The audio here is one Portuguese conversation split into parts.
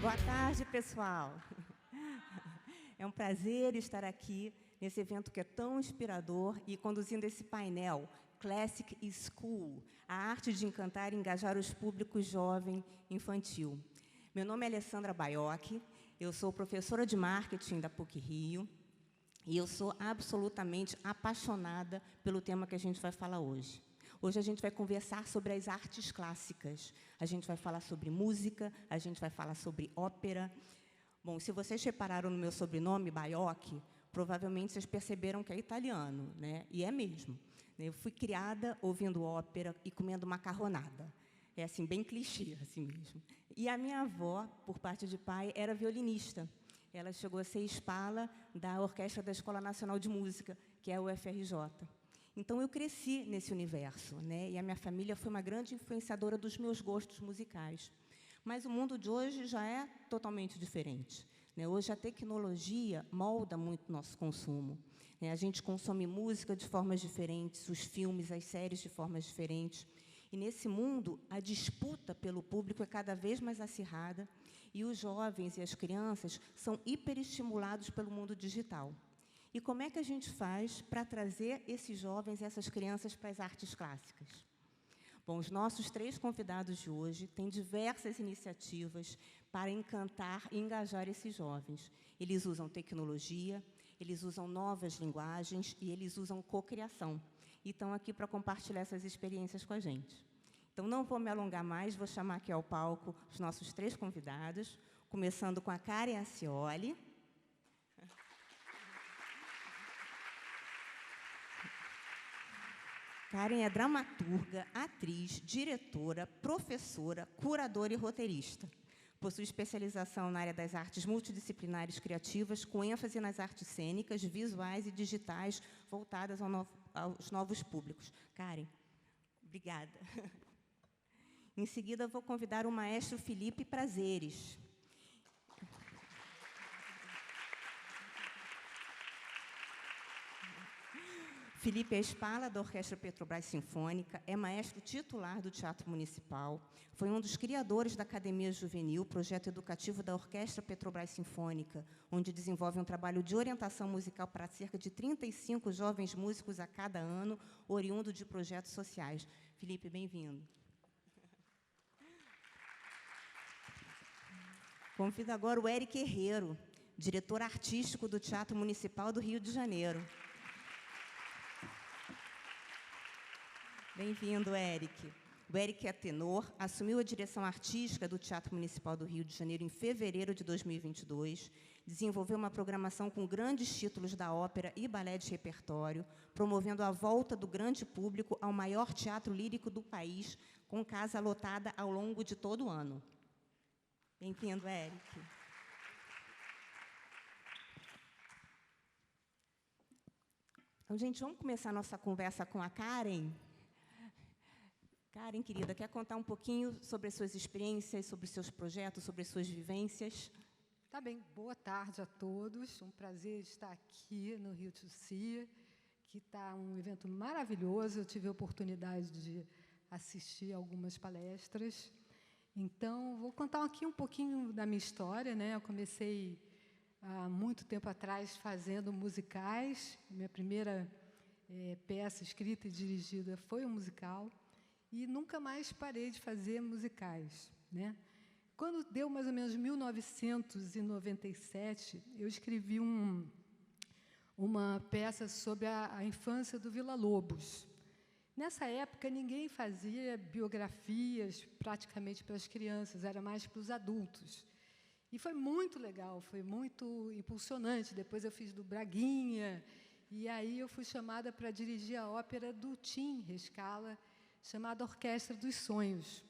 Boa tarde, pessoal. É um prazer estar aqui nesse evento que é tão inspirador e conduzindo esse painel Classic School, a arte de encantar e engajar os públicos jovem e infantil. Meu nome é Alessandra Baiocchi, eu sou professora de marketing da PUC-Rio e eu sou absolutamente apaixonada pelo tema que a gente vai falar hoje. Hoje a gente vai conversar sobre as artes clássicas. A gente vai falar sobre música, a gente vai falar sobre ópera. Bom, se vocês repararam no meu sobrenome, Baiocchi, provavelmente vocês perceberam que é italiano, né? E é mesmo. Eu fui criada ouvindo ópera e comendo macarronada. É assim, bem clichê, assim mesmo. E a minha avó, por parte de pai, era violinista. Ela chegou a ser espala da Orquestra da Escola Nacional de Música, que é o UFRJ. Então, eu cresci nesse universo, né? E a minha família foi uma grande influenciadora dos meus gostos musicais. Mas o mundo de hoje já é totalmente diferente, né? Hoje, a tecnologia molda muito o nosso consumo, né? A gente consome música de formas diferentes, os filmes, as séries de formas diferentes. E, nesse mundo, a disputa pelo público é cada vez mais acirrada e os jovens e as crianças são hiperestimulados pelo mundo digital. E como é que a gente faz para trazer esses jovens e essas crianças para as artes clássicas? Bom, os nossos 3 convidados de hoje têm diversas iniciativas para encantar e engajar esses jovens. Eles usam tecnologia, eles usam novas linguagens e eles usam cocriação. E estão aqui para compartilhar essas experiências com a gente. Então, não vou me alongar mais, vou chamar aqui ao palco os nossos 3 convidados, começando com a Karen Acioli. Karen é dramaturga, atriz, diretora, professora, curadora e roteirista. Possui especialização na área das artes multidisciplinares criativas, com ênfase nas artes cênicas, visuais e digitais, voltadas aos novos públicos. Karen, obrigada. Em seguida, vou convidar o maestro Felipe Prazeres. Felipe é espala da Orquestra Petrobras Sinfônica, é maestro titular do Teatro Municipal, foi um dos criadores da Academia Juvenil, projeto educativo da Orquestra Petrobras Sinfônica, onde desenvolve um trabalho de orientação musical para cerca de 35 jovens músicos a cada ano, oriundo de projetos sociais. Felipe, bem-vindo. Convido agora o Eric Herrero, diretor artístico do Teatro Municipal do Rio de Janeiro. Bem-vindo, Eric. O Eric é tenor, assumiu a direção artística do Teatro Municipal do Rio de Janeiro em fevereiro de 2022, desenvolveu uma programação com grandes títulos da ópera e balé de repertório, promovendo a volta do grande público ao maior teatro lírico do país, com casa lotada ao longo de todo o ano. Bem-vindo, Eric. Então, gente, vamos começar a nossa conversa com a Karen. Karen, querida, quer contar um pouquinho sobre as suas experiências, sobre os seus projetos, sobre as suas vivências? Tá bem, boa tarde a todos. Um prazer estar aqui no Rio de Janeiro, que está um evento maravilhoso. Eu tive a oportunidade de assistir algumas palestras. Então, vou contar aqui um pouquinho da minha história, né? Eu comecei há muito tempo atrás fazendo musicais. Minha primeira peça escrita e dirigida foi um musical. E nunca mais parei de fazer musicais, né? Quando deu mais ou menos 1997, eu escrevi uma peça sobre a infância do Villa-Lobos. Nessa época, ninguém fazia biografias praticamente para as crianças, era mais para os adultos. E foi muito legal, foi muito impulsionante. Depois eu fiz do Braguinha, e aí eu fui chamada para dirigir a ópera do Tim Rescala, chamada Orquestra dos Sonhos.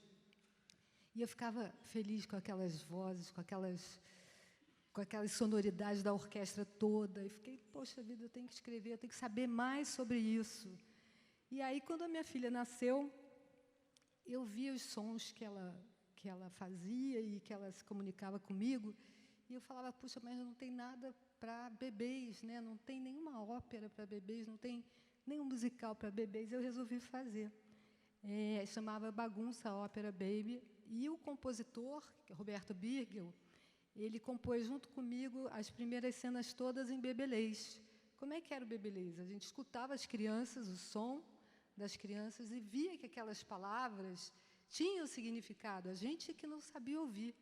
E eu ficava feliz com aquelas vozes, com aquelas sonoridades da orquestra toda. E fiquei, poxa vida, eu tenho que escrever, eu tenho que saber mais sobre isso. E aí, quando a minha filha nasceu, eu via os sons que ela fazia e que ela se comunicava comigo. E eu falava, puxa, mas não tem nada para bebês, né? Não tem nenhuma ópera para bebês, não tem nenhum musical para bebês. Eu resolvi fazer. Chamava Bagunça Ópera Baby, e o compositor, Roberto Birgel, ele compôs junto comigo as primeiras cenas todas em bebelês. Como é que era o bebelês? A gente escutava as crianças, o som das crianças, e via que aquelas palavras tinham significado, a gente que não sabia ouvir,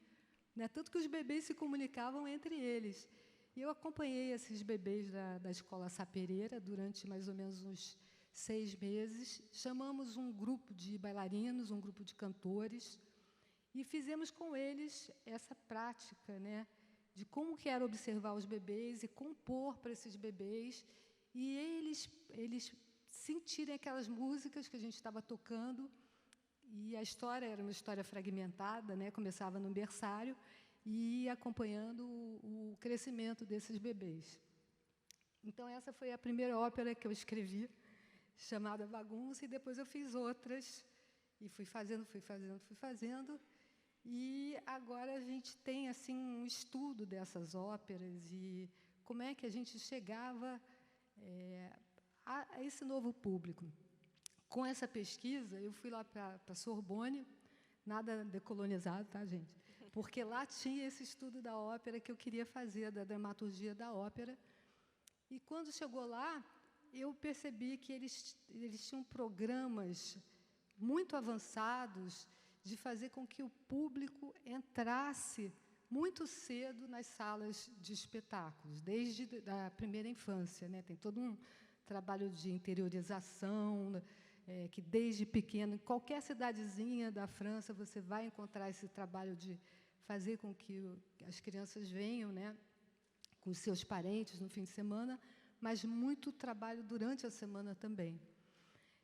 né? Tanto que os bebês se comunicavam entre eles. E eu acompanhei esses bebês da Escola Sapereira durante mais ou menos uns 6 meses. Chamamos um grupo de bailarinos, um grupo de cantores, e fizemos com eles essa prática, né, de como que era observar os bebês e compor para esses bebês, e eles sentirem aquelas músicas que a gente estava tocando. E a história era uma história fragmentada, né, começava no berçário e ia acompanhando o crescimento desses bebês. Então, essa foi a primeira ópera que eu escrevi, chamada Bagunça, e depois eu fiz outras, e fui fazendo. E agora a gente tem assim um estudo dessas óperas e como é que a gente chegava a esse novo público. Com essa pesquisa, eu fui lá para a Sorbonne, nada decolonizado, tá, gente? Porque lá tinha esse estudo da ópera que eu queria fazer, da dramaturgia da ópera. E, quando chegou lá, eu percebi que eles tinham programas muito avançados de fazer com que o público entrasse muito cedo nas salas de espetáculos, desde a primeira infância, né? Tem todo um trabalho de interiorização, que desde pequeno, em qualquer cidadezinha da França, você vai encontrar esse trabalho de fazer com que as crianças venham, né, com seus parentes no fim de semana, mas muito trabalho durante a semana também.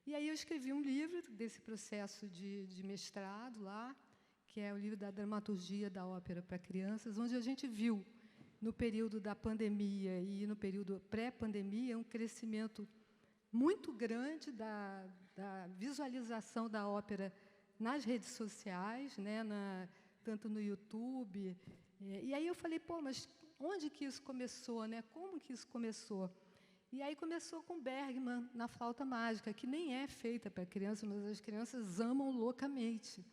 E aí eu escrevi um livro desse processo de mestrado lá, que é o livro da dramaturgia da ópera para crianças, onde a gente viu, no período da pandemia e no período pré-pandemia, um crescimento muito grande da visualização da ópera nas redes sociais, né, tanto no YouTube. E aí eu falei, mas onde que isso começou, né? Como que isso começou? E aí começou com Bergman, na Flauta Mágica, que nem é feita para crianças, mas as crianças amam loucamente.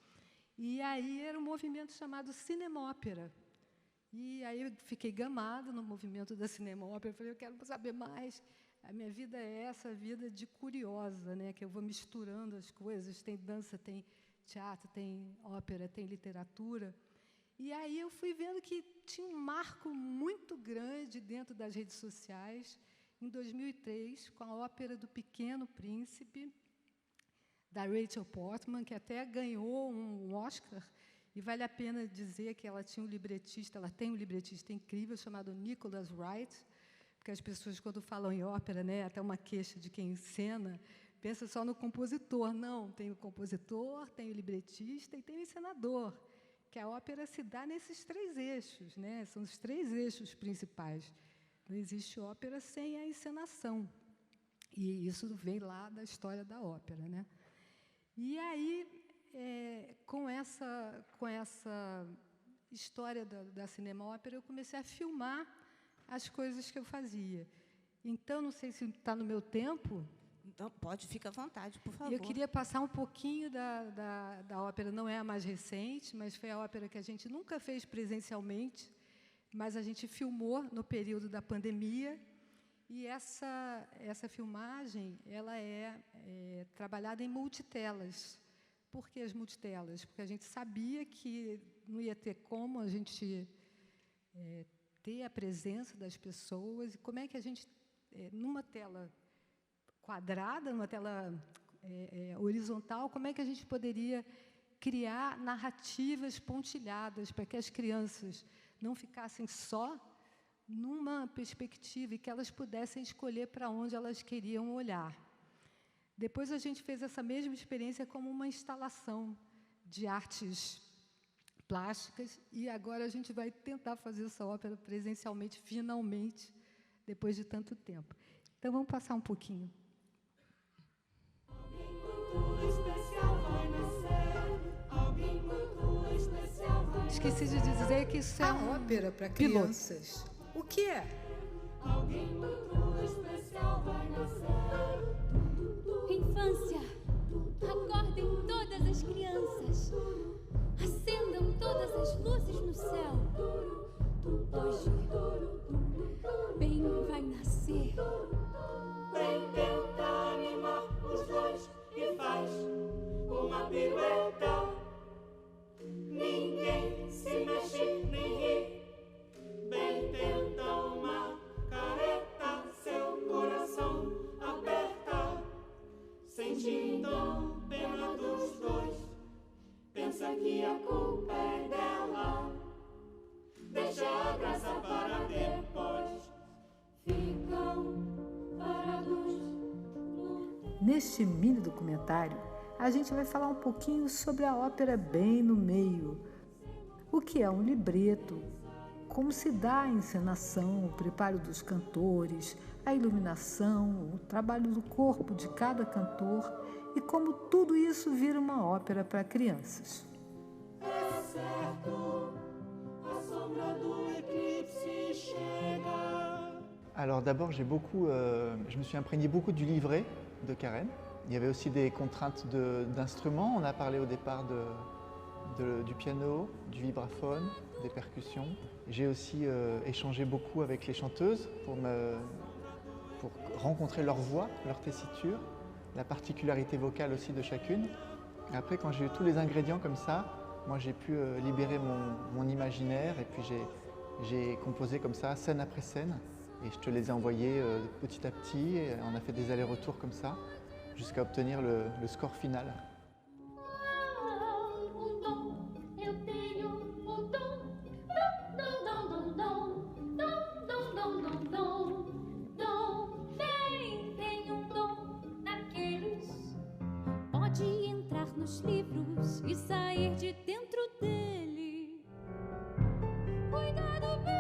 E aí era um movimento chamado cinemópera. E aí eu fiquei gamada no movimento da cinemópera, eu falei, eu quero saber mais. A minha vida é essa vida de curiosa, né, que eu vou misturando as coisas, tem dança, tem teatro, tem ópera, tem literatura. E aí eu fui vendo que tinha um marco muito grande dentro das redes sociais, em 2003, com a ópera do Pequeno Príncipe, da Rachel Portman, que até ganhou um Oscar, e vale a pena dizer que ela tem um libretista incrível, chamado Nicholas Wright, porque as pessoas, quando falam em ópera, né, até uma queixa de quem encena, pensa só no compositor. Não, tem o compositor, tem o libretista e tem o encenador, que a ópera se dá nesses 3 eixos, né, são os 3 eixos principais. Não existe ópera sem a encenação. E isso vem lá da história da ópera, né? E aí, com essa história da cinema-ópera, eu comecei a filmar as coisas que eu fazia. Então, não sei se está no meu tempo. Então, pode, fica à vontade, por favor. Eu queria passar um pouquinho da ópera, não é a mais recente, mas foi a ópera que a gente nunca fez presencialmente, mas a gente filmou no período da pandemia, e essa filmagem ela é trabalhada em multitelas. Por que as multitelas? Porque a gente sabia que não ia ter como a gente ter a presença das pessoas, e como é que a gente, numa tela quadrada, numa tela horizontal, como é que a gente poderia criar narrativas pontilhadas para que as crianças não ficassem só numa perspectiva e que elas pudessem escolher para onde elas queriam olhar. Depois a gente fez essa mesma experiência como uma instalação de artes plásticas, e agora a gente vai tentar fazer essa ópera presencialmente, finalmente, depois de tanto tempo. Então, vamos passar um pouquinho. Alguém muito especial vai nascer, alguém muito especial vai nascer. Esqueci de dizer que isso é a ópera para crianças. O que é? Alguém muito especial vai nascer. Infância, acordem todas as crianças, acendam todas as luzes no céu. nem ri. Bem tenta uma careta, seu coração aperta, sente então pena dos dois, pensa que a culpa é dela, deixa a graça para depois, ficam parados no... Neste mini documentário, a gente vai falar um pouquinho sobre a ópera Bem no Meio, o que é um libreto, como se dá a encenação, o preparo dos cantores, a iluminação, o trabalho do corpo de cada cantor e como tudo isso vira uma ópera para crianças. É certo, a sombra do eclipse chega. Alors d'abord, je me suis imprégné beaucoup du livret de Karen. Il y avait aussi des contraintes d'instruments. On a parlé au départ du piano, du vibraphone, des percussions. J'ai aussi échangé beaucoup avec les chanteuses pour rencontrer leur voix, leur tessiture, la particularité vocale aussi de chacune. Et après, quand j'ai eu tous les ingrédients comme ça, moi j'ai pu libérer mon imaginaire et puis j'ai composé comme ça, scène après scène. Et je te les ai envoyés petit à petit. Et on a fait des allers-retours comme ça, jusqu'à obtenir le score final. Pode entrar nos livros e sair de dentro dele. Cuidado bem,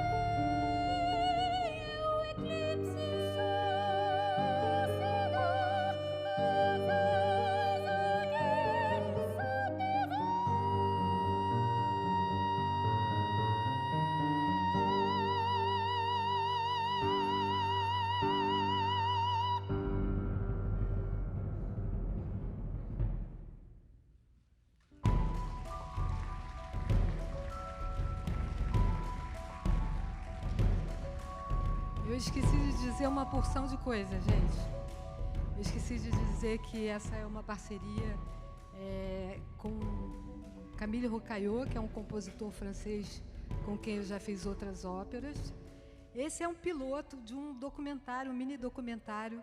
é o eclipse. Eu esqueci de dizer uma porção de coisas, gente. Eu esqueci de dizer que essa é uma parceria com Camille Rocaillot, que é um compositor francês com quem eu já fiz outras óperas. Esse é um piloto de um documentário, um mini documentário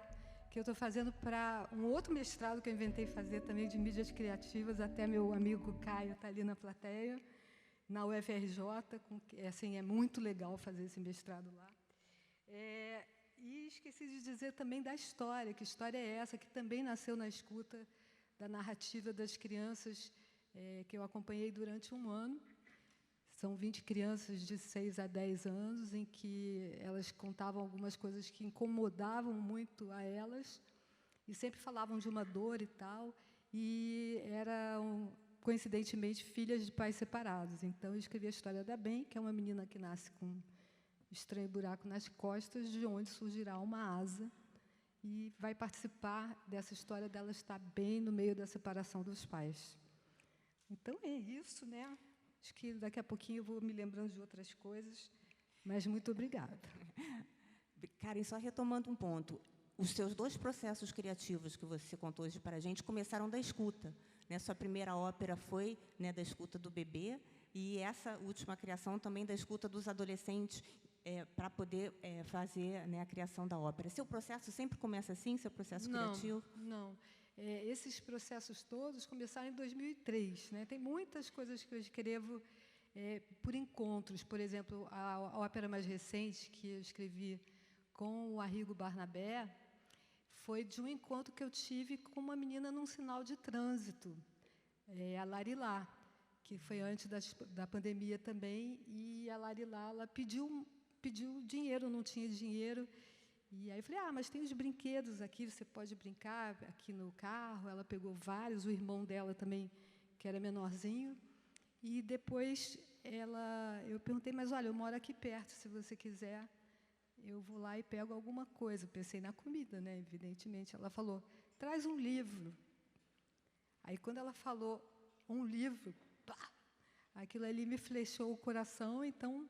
que eu estou fazendo para um outro mestrado que eu inventei fazer também de mídias criativas. Até meu amigo Caio está ali na plateia, na UFRJ. Assim, é muito legal fazer esse mestrado lá. E esqueci de dizer também da história, que história é essa, que também nasceu na escuta da narrativa das crianças que eu acompanhei durante um ano. São 20 crianças de 6 a 10 anos, em que elas contavam algumas coisas que incomodavam muito a elas, e sempre falavam de uma dor e tal, e eram, coincidentemente, filhas de pais separados. Então, eu escrevi a história da Ben, que é uma menina que nasce com estranho buraco nas costas, de onde surgirá uma asa, e vai participar dessa história dela estar bem no meio da separação dos pais. Então, é isso, né? Acho que daqui a pouquinho eu vou me lembrando de outras coisas, mas muito obrigada. Karen, só retomando um ponto, os seus 2 processos criativos que você contou hoje para a gente começaram da escuta, né? Sua primeira ópera foi, né, da escuta do bebê, e essa última criação também da escuta dos adolescentes, para poder fazer, né, a criação da ópera. Seu processo sempre começa assim, seu processo criativo? Não. Esses processos todos começaram em 2003. Né? Tem muitas coisas que eu escrevo por encontros. Por exemplo, a ópera mais recente que eu escrevi com o Arrigo Barnabé foi de um encontro que eu tive com uma menina num sinal de trânsito, a Larilá, que foi antes da pandemia também, e a Larilá ela pediu dinheiro, não tinha dinheiro, e aí eu falei, mas tem os brinquedos aqui, você pode brincar aqui no carro. Ela pegou vários, o irmão dela também, que era menorzinho, e depois eu perguntei, mas olha, eu moro aqui perto, se você quiser, eu vou lá e pego alguma coisa. Eu pensei na comida, né, evidentemente. Ela falou, traz um livro. Aí, quando ela falou um livro, pá, aquilo ali me flechou o coração. Então,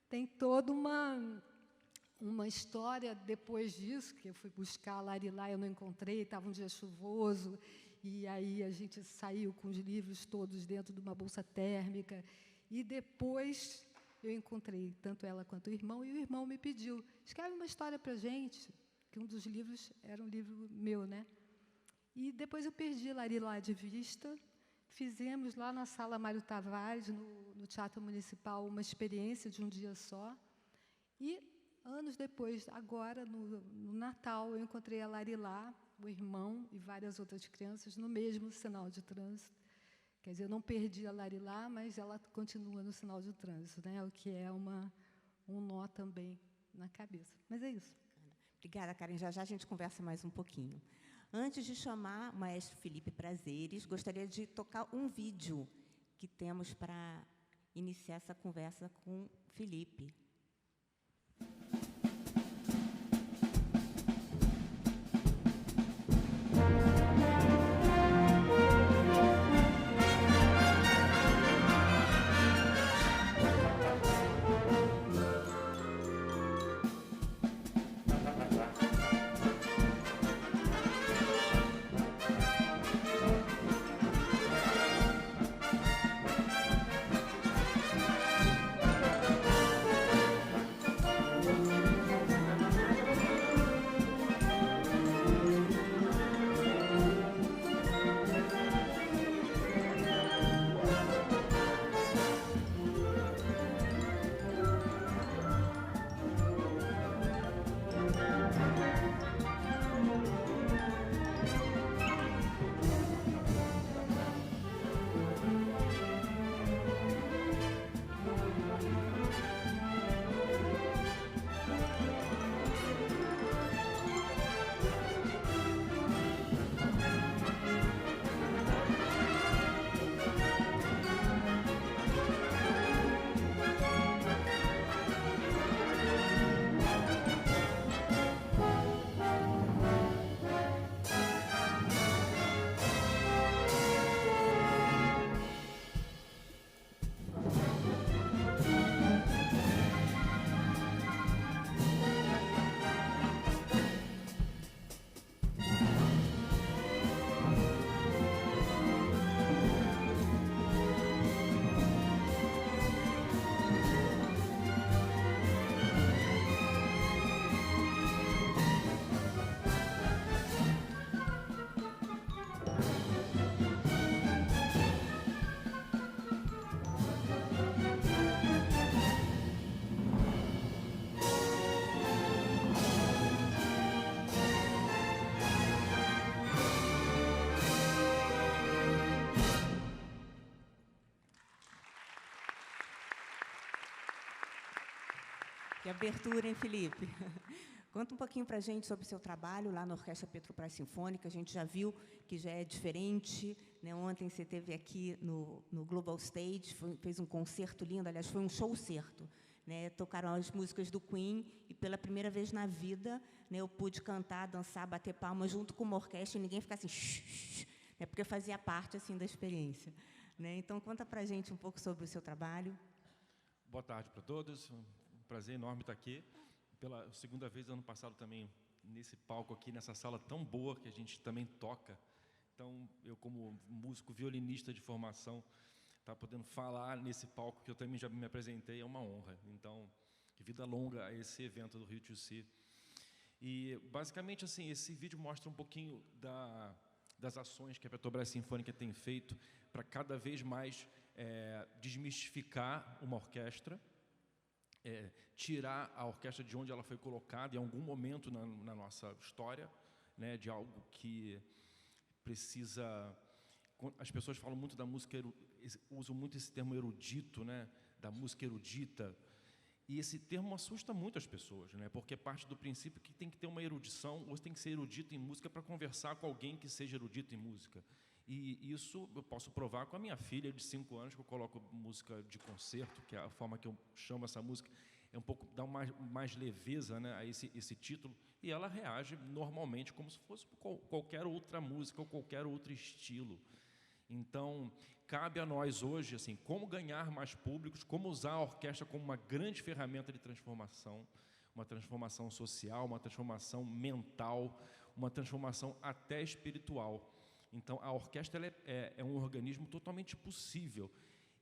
tem toda uma história depois disso, que eu fui buscar a Larilá, eu não encontrei, estava um dia chuvoso, e aí a gente saiu com os livros todos dentro de uma bolsa térmica, e depois eu encontrei tanto ela quanto o irmão, e o irmão me pediu, escreve uma história para a gente, que um dos livros era um livro meu, né? E depois eu perdi Larilá de vista. Fizemos lá na Sala Mário Tavares, no Teatro Municipal, uma experiência de um dia só. E, anos depois, agora, no Natal, eu encontrei a Larilá, o irmão e várias outras crianças no mesmo sinal de trânsito. Quer dizer, eu não perdi a Larilá, mas ela continua no sinal de trânsito, né? O que é um nó também na cabeça. Mas é isso. Obrigada, Karen. Já já a gente conversa mais um pouquinho. Antes de chamar o maestro Felipe Prazeres, gostaria de tocar um vídeo que temos para iniciar essa conversa com Felipe. Que abertura, hein, Felipe? Conta um pouquinho para a gente sobre o seu trabalho lá na Orquestra Petrobras Sinfônica. A gente já viu que já é diferente, né? Ontem você esteve aqui no Global Stage, fez um concerto lindo, aliás, foi um show-certo, né? Tocaram as músicas do Queen e, pela primeira vez na vida, né, eu pude cantar, dançar, bater palmas junto com uma orquestra e ninguém ficar assim, né, porque fazia parte assim, da experiência. Né? Então, conta para a gente um pouco sobre o seu trabalho. Boa tarde para todos. Prazer enorme estar aqui. Pela segunda vez, ano passado, também, nesse palco aqui, nessa sala tão boa que a gente também toca. Então, eu, como músico violinista de formação, estar podendo falar nesse palco que eu também já me apresentei é uma honra. Então, que vida longa a esse evento do Rio Tchussi. E, basicamente, assim, esse vídeo mostra um pouquinho das ações que a Petrobras Sinfônica tem feito para cada vez mais desmistificar uma orquestra, tirar a orquestra de onde ela foi colocada em algum momento na nossa história, né, de algo que precisa... As pessoas falam muito da música, usam muito esse termo erudito, né, da música erudita, e esse termo assusta muito as pessoas, né, porque parte do princípio que tem que ter uma erudição, ou tem que ser erudito em música para conversar com alguém que seja erudito em música. E isso eu posso provar com a minha filha de 5 anos, que eu coloco música de concerto, que é a forma que eu chamo essa música, é um pouco, dá mais leveza, né, a esse título, e ela reage normalmente como se fosse qualquer outra música ou qualquer outro estilo. Então, cabe a nós hoje, assim, como ganhar mais públicos, como usar a orquestra como uma grande ferramenta de transformação, uma transformação social, uma transformação mental, uma transformação até espiritual. Então, a orquestra ela é um organismo totalmente possível.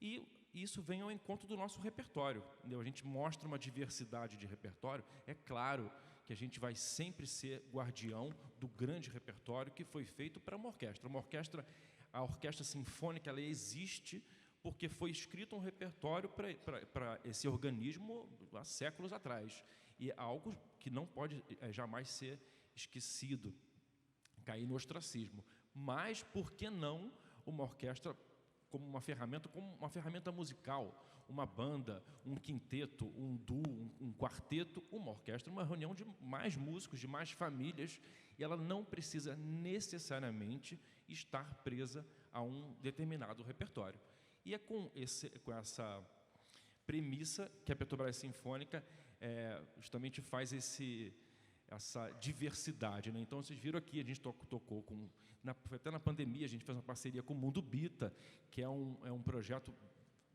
E isso vem ao encontro do nosso repertório, entendeu? A gente mostra uma diversidade de repertório. É claro que a gente vai sempre ser guardião do grande repertório que foi feito para uma orquestra. A orquestra sinfônica, ela existe porque foi escrito um repertório para esse organismo há séculos atrás. E é algo que não pode jamais ser esquecido, cair no ostracismo. Mas, por que não uma orquestra como uma ferramenta musical, uma banda, um quinteto, um duo, um quarteto, uma orquestra, uma reunião de mais músicos, de mais famílias, e ela não precisa necessariamente estar presa a um determinado repertório. E é com essa premissa que a Petrobras Sinfônica justamente faz essa diversidade, né? Então, vocês viram aqui, a gente tocou até na pandemia, a gente fez uma parceria com o Mundo Bita, que é um projeto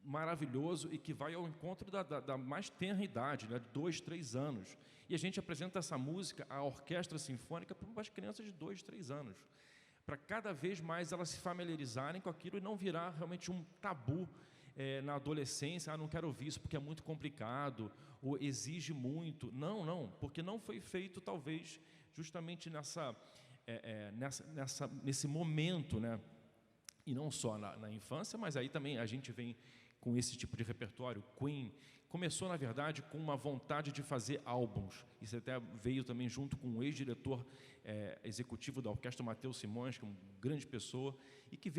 maravilhoso e que vai ao encontro da mais tenra idade, né, de 2, 3 anos. E a gente apresenta essa música, a orquestra sinfônica, para as crianças de 2, 3 anos, para cada vez mais elas se familiarizarem com aquilo e não virar realmente um tabu na adolescência. Não quero ouvir isso porque é muito complicado, ou exige muito. Não, porque não foi feito, talvez, justamente nesse momento, né? E não só na infância, mas aí também a gente vem com esse tipo de repertório. Queen começou, na verdade, com uma vontade de fazer álbuns. Isso até veio também junto com o ex-diretor executivo da orquestra, Matheus Simões, que é uma grande pessoa, e que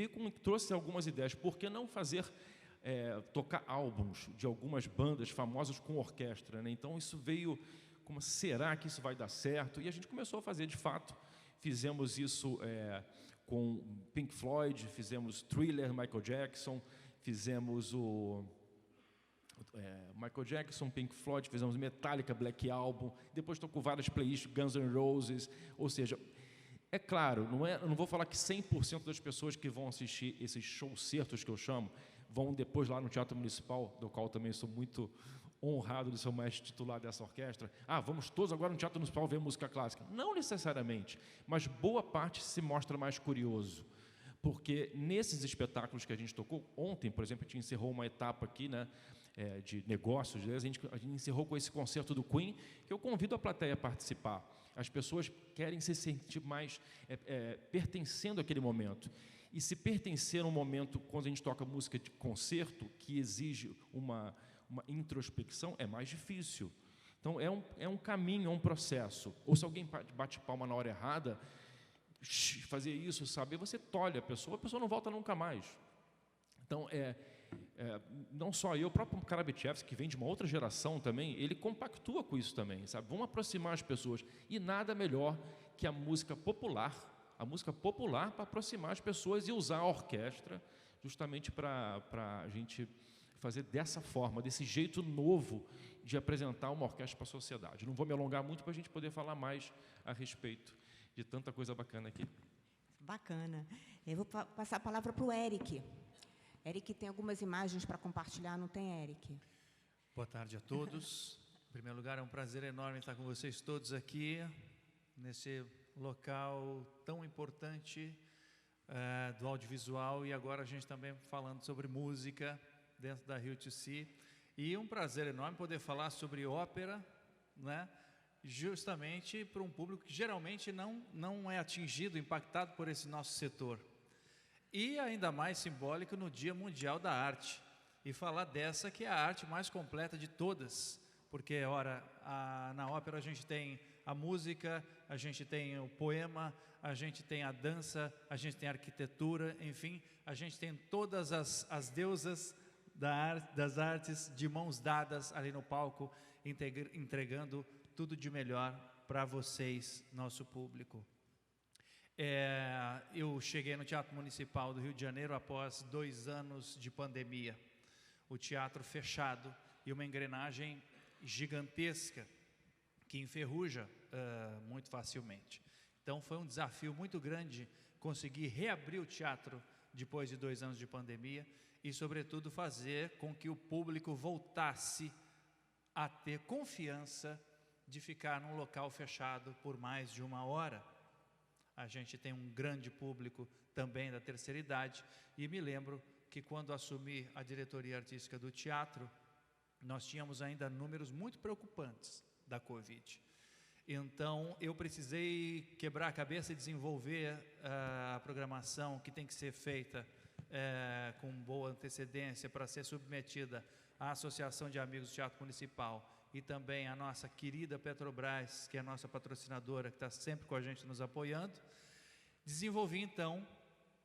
trouxe algumas ideias. Por que não fazer, tocar álbuns de algumas bandas famosas com orquestra, né? Então, isso veio como, será que isso vai dar certo? E a gente começou a fazer, de fato. Fizemos isso com Pink Floyd, fizemos Thriller, Michael Jackson, fizemos Michael Jackson, Pink Floyd, fizemos Metallica, Black Album, depois estou com várias playlists, Guns N' Roses, ou seja, é claro, eu não vou falar que 100% das pessoas que vão assistir esses showcertos que eu chamo, vão depois lá no Teatro Municipal, do qual também sou muito honrado de ser o mestre titular dessa orquestra. Vamos todos agora no Teatro Municipal ver música clássica. Não necessariamente, mas boa parte se mostra mais curioso. Porque nesses espetáculos que a gente tocou, ontem, por exemplo, a gente encerrou uma etapa aqui, né, de negócios, a gente encerrou com esse concerto do Queen, que eu convido a plateia a participar. As pessoas querem se sentir mais pertencendo àquele momento. E se pertencer a um momento, quando a gente toca música de concerto, que exige uma introspecção, é mais difícil. Então, é um caminho, é um processo. Ou se alguém bate palma na hora errada, fazer isso, sabe? Você tolhe a pessoa não volta nunca mais. Então, não só eu, o próprio Karabichevsky, que vem de uma outra geração também, ele compactua com isso também, sabe? Vamos aproximar as pessoas. E nada melhor que a música popular para aproximar as pessoas e usar a orquestra justamente para a gente fazer dessa forma, desse jeito novo de apresentar uma orquestra para a sociedade. Não vou me alongar muito para a gente poder falar mais a respeito de tanta coisa bacana aqui. Bacana. Eu vou passar a palavra para o Eric. Eric tem algumas imagens para compartilhar, não tem, Eric? Boa tarde a todos. Em primeiro lugar, é um prazer enorme estar com vocês todos aqui, nesse local tão importante do audiovisual, e agora a gente também falando sobre música dentro da Rio to See. E um prazer enorme poder falar sobre ópera, né? Justamente para um público que geralmente não é atingido, impactado por esse nosso setor. E ainda mais simbólico no Dia Mundial da Arte. E falar dessa que é a arte mais completa de todas. Porque, na ópera a gente tem a música, a gente tem o poema, a gente tem a dança, a gente tem a arquitetura, enfim, a gente tem todas as deusas das artes de mãos dadas ali no palco, entregando tudo de melhor para vocês, nosso público. Eu cheguei no Teatro Municipal do Rio de Janeiro após 2 anos de pandemia. O teatro fechado e uma engrenagem gigantesca que enferruja muito facilmente. Então foi um desafio muito grande conseguir reabrir o teatro depois de 2 anos de pandemia e, sobretudo, fazer com que o público voltasse a ter confiança de ficar num local fechado por mais de 1 hora. A gente tem um grande público também da terceira idade e me lembro que quando assumi a diretoria artística do teatro, nós tínhamos ainda números muito preocupantes da Covid. Então, eu precisei quebrar a cabeça e desenvolver a programação que tem que ser feita com boa antecedência para ser submetida à Associação de Amigos do Teatro Municipal e também à nossa querida Petrobras, que é a nossa patrocinadora, que está sempre com a gente nos apoiando. Desenvolvi, então,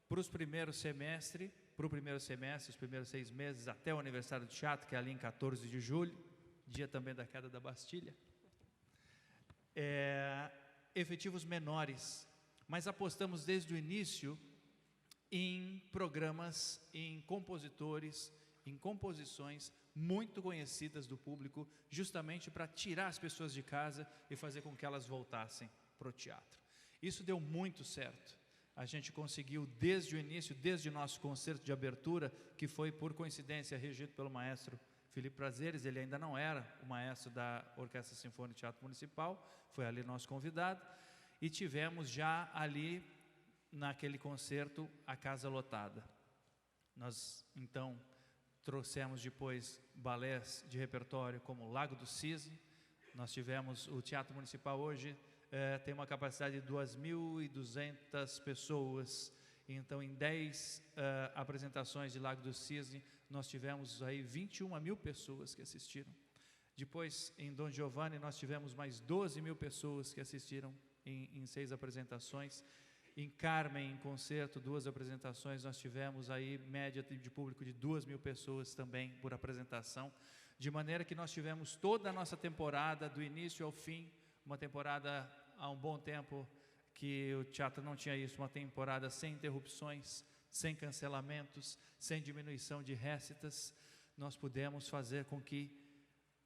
para o primeiro semestre, os primeiros 6 meses, até o aniversário do teatro, que é ali em 14 de julho, dia também da queda da Bastilha, efetivos menores, mas apostamos desde o início em programas, em compositores, em composições muito conhecidas do público, justamente para tirar as pessoas de casa e fazer com que elas voltassem para o teatro. Isso deu muito certo. A gente conseguiu desde o início, desde o nosso concerto de abertura, que foi por coincidência regido pelo maestro Felipe Prazeres, ele ainda não era o maestro da Orquestra Sinfônica do Teatro Municipal, foi ali nosso convidado, e tivemos já ali, naquele concerto, a casa lotada. Nós, então, trouxemos depois balés de repertório como Lago do Cisne. Nós tivemos, o Teatro Municipal hoje tem uma capacidade de 2.200 pessoas, então em 10 apresentações de Lago do Cisne, nós tivemos aí 21.000 pessoas que assistiram. Depois, em Dom Giovanni, nós tivemos mais 12.000 pessoas que assistiram em 6 apresentações. Em Carmen, em concerto, 2 apresentações, nós tivemos aí média de público de 2.000 pessoas também por apresentação, de maneira que nós tivemos toda a nossa temporada, do início ao fim, uma temporada há um bom tempo que o teatro não tinha isso, uma temporada sem interrupções, sem cancelamentos, sem diminuição de récitas. Nós pudemos fazer com que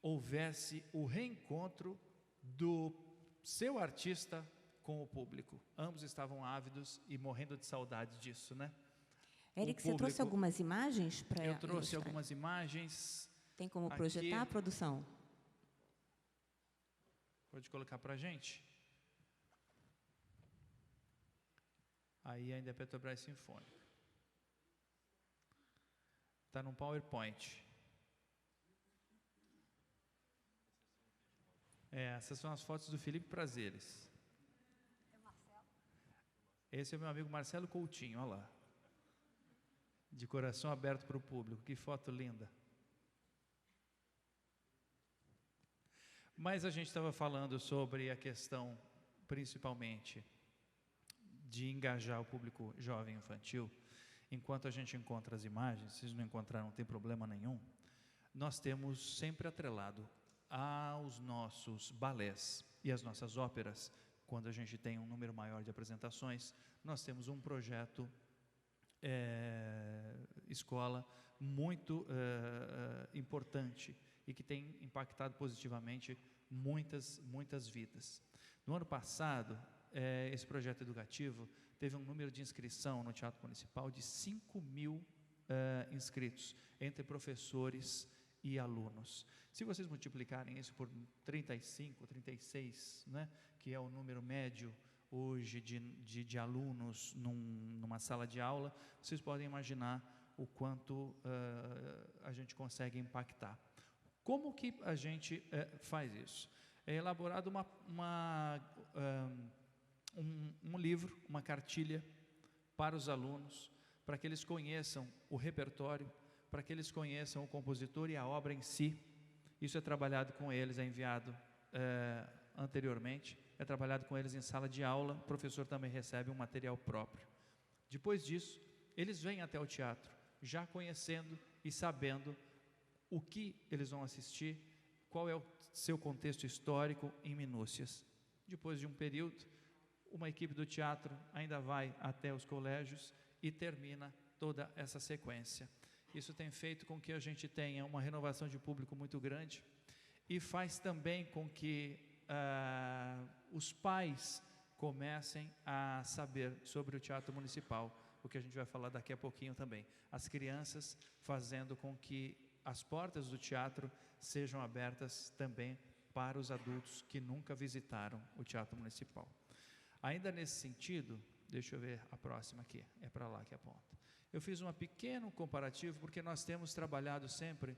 houvesse o reencontro do seu artista com o público. Ambos estavam ávidos e morrendo de saudade disso, né? Eric, você trouxe algumas imagens para Eu trouxe algumas imagens. Tem como projetar a produção? Pode colocar para a gente? Aí ainda é Petrobras Sinfônica. Está no PowerPoint. Essas são as fotos do Felipe Prazeres. Esse é o meu amigo Marcelo Coutinho, olha lá. De coração aberto para o público, que foto linda. Mas a gente estava falando sobre a questão, principalmente, de engajar o público jovem infantil. Enquanto a gente encontra as imagens, se vocês não encontraram, não tem problema nenhum, nós temos sempre atrelado aos nossos balés e às nossas óperas, quando a gente tem um número maior de apresentações, nós temos um projeto escola muito importante e que tem impactado positivamente muitas vidas. No ano passado, esse projeto educativo teve um número de inscrição no Teatro Municipal de 5.000 inscritos, entre professores e alunos. Se vocês multiplicarem isso por 35, 36, né, que é o número médio hoje de alunos numa sala de aula, vocês podem imaginar o quanto a gente consegue impactar. Como que a gente faz isso? É elaborado um livro, uma cartilha para os alunos, para que eles conheçam o repertório, para que eles conheçam o compositor e a obra em si. Isso é trabalhado com eles, é enviado anteriormente, é trabalhado com eles em sala de aula, o professor também recebe um material próprio. Depois disso, eles vêm até o teatro, já conhecendo e sabendo o que eles vão assistir, qual é o seu contexto histórico em minúcias. Depois de um período, uma equipe do teatro ainda vai até os colégios e termina toda essa sequência. Isso tem feito com que a gente tenha uma renovação de público muito grande e faz também com que os pais comecem a saber sobre o Teatro Municipal, o que a gente vai falar daqui a pouquinho também. As crianças fazendo com que as portas do teatro sejam abertas também para os adultos que nunca visitaram o Teatro Municipal. Ainda nesse sentido, deixa eu ver a próxima aqui, é para lá que aponta. Eu fiz um pequeno comparativo, porque nós temos trabalhado sempre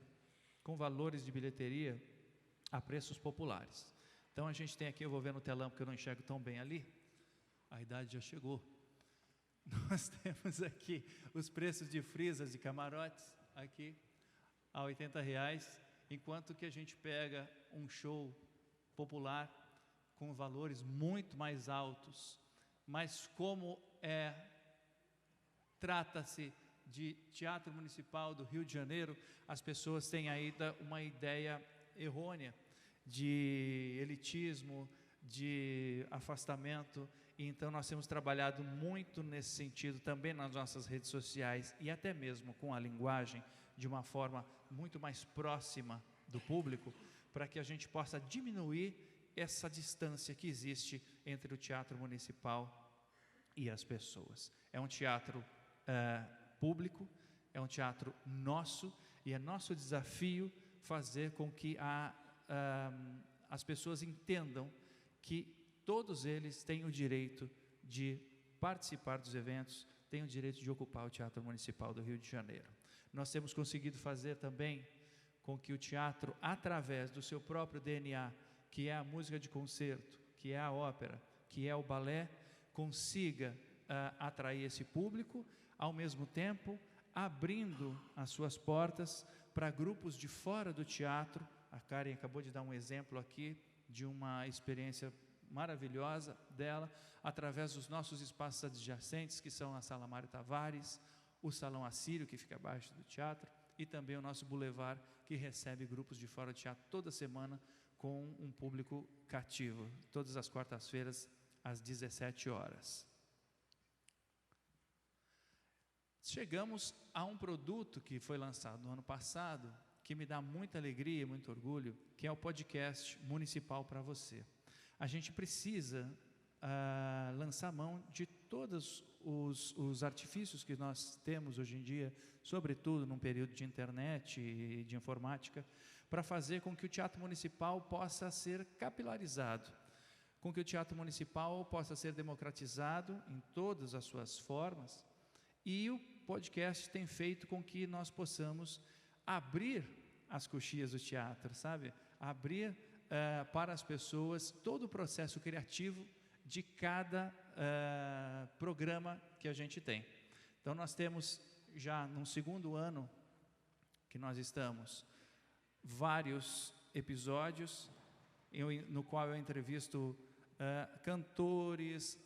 com valores de bilheteria a preços populares. Então a gente tem aqui, eu vou ver no telão porque eu não enxergo tão bem ali, a idade já chegou. Nós temos aqui os preços de frisas e camarotes, aqui a R$80, enquanto que a gente pega um show popular com valores muito mais altos, mas como trata-se de Teatro Municipal do Rio de Janeiro, as pessoas têm ainda uma ideia errônea de elitismo, de afastamento, e então nós temos trabalhado muito nesse sentido também nas nossas redes sociais e até mesmo com a linguagem de uma forma muito mais próxima do público, para que a gente possa diminuir essa distância que existe entre o teatro municipal e as pessoas. É um teatro público, é um teatro nosso, e é nosso desafio fazer com que as pessoas entendam que todos eles têm o direito de participar dos eventos, têm o direito de ocupar o Teatro Municipal do Rio de Janeiro. Nós temos conseguido fazer também com que o teatro, através do seu próprio DNA, que é a música de concerto, que é a ópera, que é o balé, consiga atrair esse público, ao mesmo tempo abrindo as suas portas para grupos de fora do teatro. A Karen acabou de dar um exemplo aqui de uma experiência maravilhosa dela, através dos nossos espaços adjacentes, que são a Sala Mário Tavares, o Salão Assírio, que fica abaixo do teatro, e também o nosso Boulevard, que recebe grupos de fora do teatro toda semana com um público cativo, todas as quartas-feiras, às 17 horas. Chegamos a um produto que foi lançado no ano passado, que me dá muita alegria e muito orgulho, que é o podcast Municipal para Você. A gente precisa lançar mão de todos os artifícios que nós temos hoje em dia, sobretudo num período de internet e de informática, para fazer com que o Teatro Municipal possa ser capilarizado, com que o Teatro Municipal possa ser democratizado em todas as suas formas, e o podcast tem feito com que nós possamos abrir as coxias do teatro, sabe? Abrir para as pessoas todo o processo criativo de cada programa que a gente tem. Então nós temos já no segundo ano que nós estamos, vários episódios no qual eu entrevisto cantores,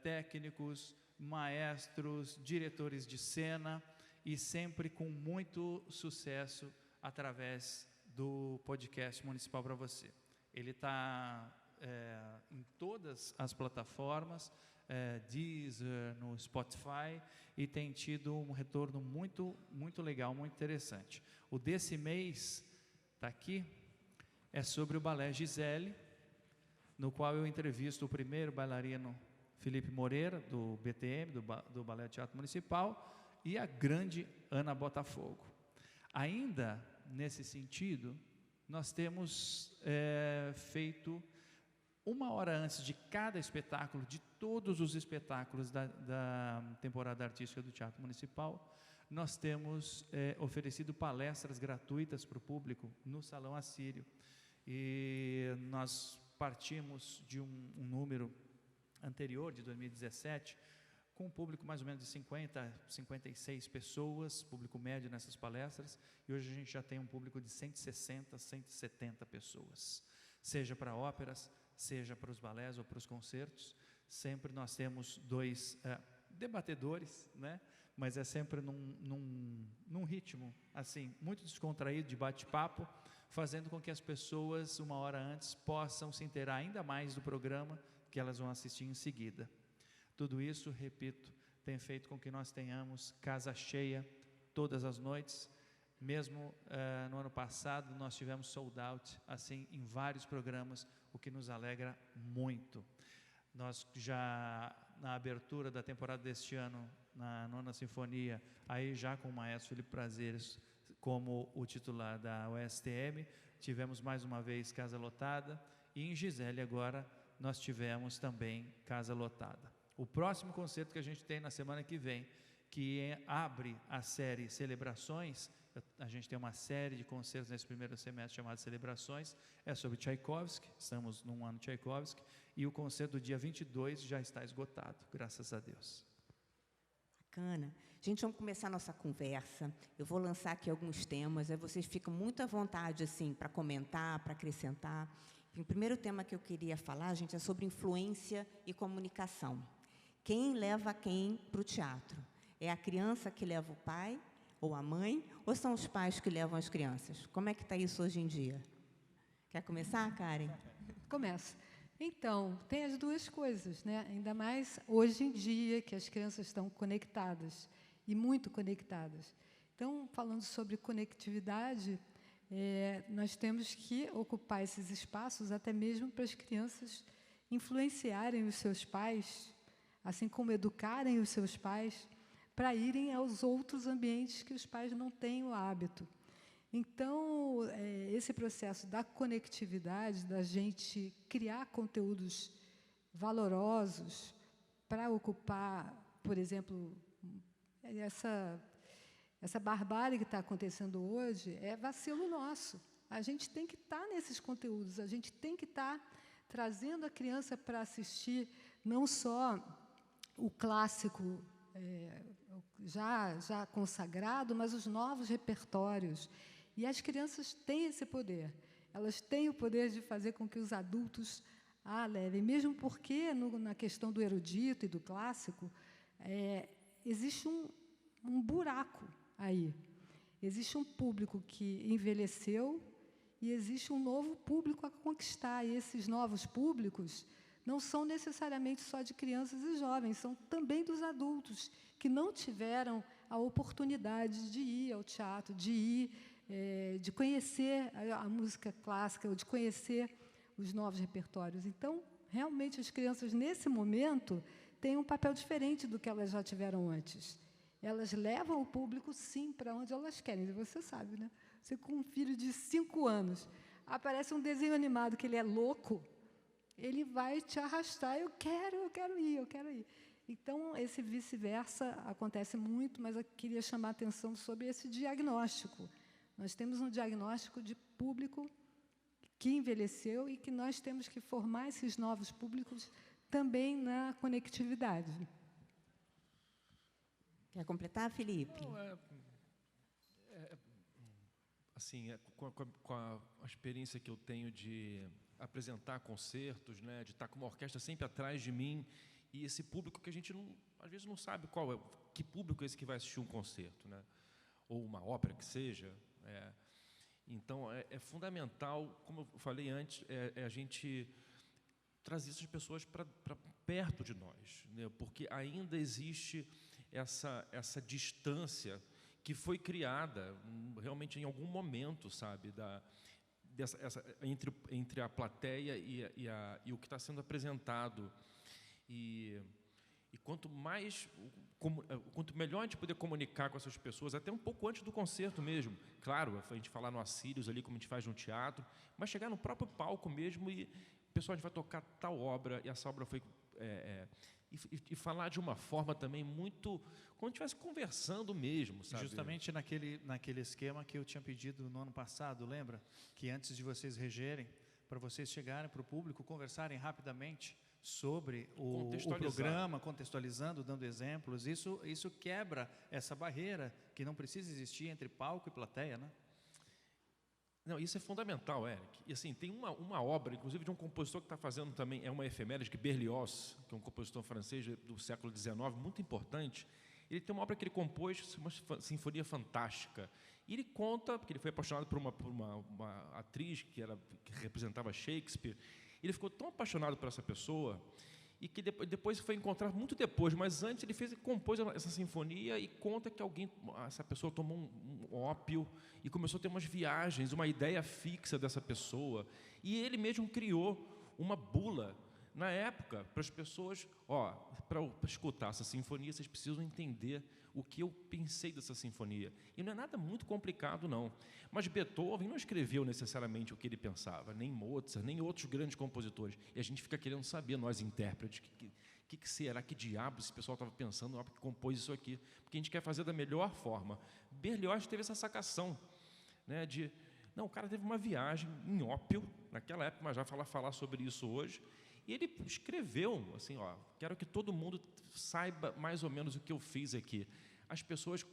técnicos, maestros, diretores de cena, e sempre com muito sucesso através do podcast Municipal para Você. Ele está em todas as plataformas, Deezer, no Spotify, e tem tido um retorno muito, muito legal, muito interessante. O desse mês, está aqui, é sobre o balé Gisele, no qual eu entrevisto o primeiro bailarino Felipe Moreira, do BTM, do Balé Teatro Municipal, e a grande Ana Botafogo. Ainda nesse sentido, nós temos feito 1 hora antes de cada espetáculo, de todos os espetáculos da temporada artística do Teatro Municipal, nós temos oferecido palestras gratuitas para o público no Salão Assírio. E nós partimos de um número anterior, de 2017, com um público mais ou menos de 50, 56 pessoas, público médio nessas palestras, e hoje a gente já tem um público de 160, 170 pessoas, seja para óperas, seja para os balés ou para os concertos. Sempre nós temos 2 debatedores, né? Mas é sempre num ritmo assim, muito descontraído, de bate-papo, fazendo com que as pessoas, 1 hora antes, possam se inteirar ainda mais do programa que elas vão assistir em seguida. Tudo isso, repito, tem feito com que nós tenhamos casa cheia todas as noites. Mesmo no ano passado, nós tivemos sold out, assim, em vários programas, o que nos alegra muito. Nós já, na abertura da temporada deste ano, na 9ª Sinfonia, aí já com o maestro Felipe Prazeres como o titular da USTM, tivemos mais uma vez casa lotada, e em Gisele agora nós tivemos também casa lotada. O próximo concerto que a gente tem na semana que vem, que abre a série Celebrações. A gente tem uma série de concertos nesse primeiro semestre chamada Celebrações, é sobre Tchaikovsky, estamos num ano Tchaikovsky, e o concerto do dia 22 já está esgotado, graças a Deus. Bacana. Gente, vamos começar a nossa conversa. Eu vou lançar aqui alguns temas, aí vocês ficam muito à vontade assim, para comentar, para acrescentar. O primeiro tema que eu queria falar, gente, é sobre influência e comunicação. Quem leva quem para o teatro? É a criança que leva o pai ou a mãe, ou são os pais que levam as crianças? Como é que está isso hoje em dia? Quer começar, Karen? Começa. Então, tem as duas coisas, né? Ainda mais hoje em dia, que as crianças estão conectadas, e muito conectadas. Então, falando sobre conectividade, nós temos que ocupar esses espaços até mesmo para as crianças influenciarem os seus pais, assim como educarem os seus pais, para irem aos outros ambientes que os pais não têm o hábito. Então, esse processo da conectividade, da gente criar conteúdos valorosos para ocupar, por exemplo, essa barbárie que está acontecendo hoje, é vacilo nosso. A gente tem que estar nesses conteúdos, a gente tem que estar trazendo a criança para assistir não só o clássico já consagrado, mas os novos repertórios. E as crianças têm esse poder. Elas têm o poder de fazer com que os adultos a levem, mesmo porque, na questão do erudito e do clássico, existe um buraco aí. Existe um público que envelheceu e existe um novo público a conquistar. E esses novos públicos não são necessariamente só de crianças e jovens, são também dos adultos que não tiveram a oportunidade de ir ao teatro, de conhecer a música clássica, ou de conhecer os novos repertórios. Então, realmente, as crianças, nesse momento, têm um papel diferente do que elas já tiveram antes. Elas levam o público, sim, para onde elas querem. E você sabe, né? Você, com um filho de 5 anos, aparece um desenho animado que ele é louco, ele vai te arrastar. Eu quero ir. Então, esse vice-versa acontece muito, mas eu queria chamar a atenção sobre esse diagnóstico. Nós temos um diagnóstico de público que envelheceu e que nós temos que formar esses novos públicos também na conectividade. Quer completar, Felipe? Não, assim, com a experiência que eu tenho de apresentar concertos, né, de estar com uma orquestra sempre atrás de mim, e esse público que a gente às vezes não sabe qual é, que público é esse que vai assistir um concerto, né, ou uma ópera que seja. Então, é fundamental, como eu falei antes, a gente trazer essas pessoas para perto de nós, né, porque ainda existe essa distância que foi criada realmente em algum momento, sabe, entre a plateia e o que está sendo apresentado. E quanto melhor a gente poder comunicar com essas pessoas, até um pouco antes do concerto mesmo, claro, a gente falar no Assírios ali, como a gente faz no teatro, mas chegar no próprio palco mesmo e, pessoal, a gente vai tocar tal obra, e essa obra foi... E falar de uma forma também muito... como se estivesse conversando mesmo, sabe? Justamente naquele esquema que eu tinha pedido no ano passado, lembra? Que antes de vocês regerem, para vocês chegarem para o público, conversarem rapidamente sobre o programa, contextualizando, dando exemplos. Isso quebra essa barreira que não precisa existir entre palco e plateia, né? Não, isso é fundamental, Eric. E assim, tem uma obra, inclusive de um compositor que está fazendo também, é uma efeméride, que Berlioz, que é um compositor francês do século XIX, muito importante. Ele tem uma obra que ele compôs, uma sinfonia fantástica. E ele conta, porque ele foi apaixonado por uma atriz que representava Shakespeare. Ele ficou tão apaixonado por essa pessoa, e que depois foi encontrar muito depois, mas antes ele compôs essa sinfonia e conta que essa pessoa tomou um ópio e começou a ter umas viagens, uma ideia fixa dessa pessoa. E ele mesmo criou uma bula, na época, para as pessoas, para escutar essa sinfonia, vocês precisam entender o que eu pensei dessa sinfonia. E não é nada muito complicado, não. Mas Beethoven não escreveu necessariamente o que ele pensava, nem Mozart, nem outros grandes compositores. E a gente fica querendo saber, nós intérpretes, que será, que diabo esse pessoal estava pensando na hora que compôs isso aqui? Porque a gente quer fazer da melhor forma. Berlioz teve essa sacação, né, não, o cara teve uma viagem em ópio, naquela época, mas já falar sobre isso hoje, e ele escreveu, assim, ó, quero que todo mundo saiba mais ou menos o que eu fiz aqui. As pessoas,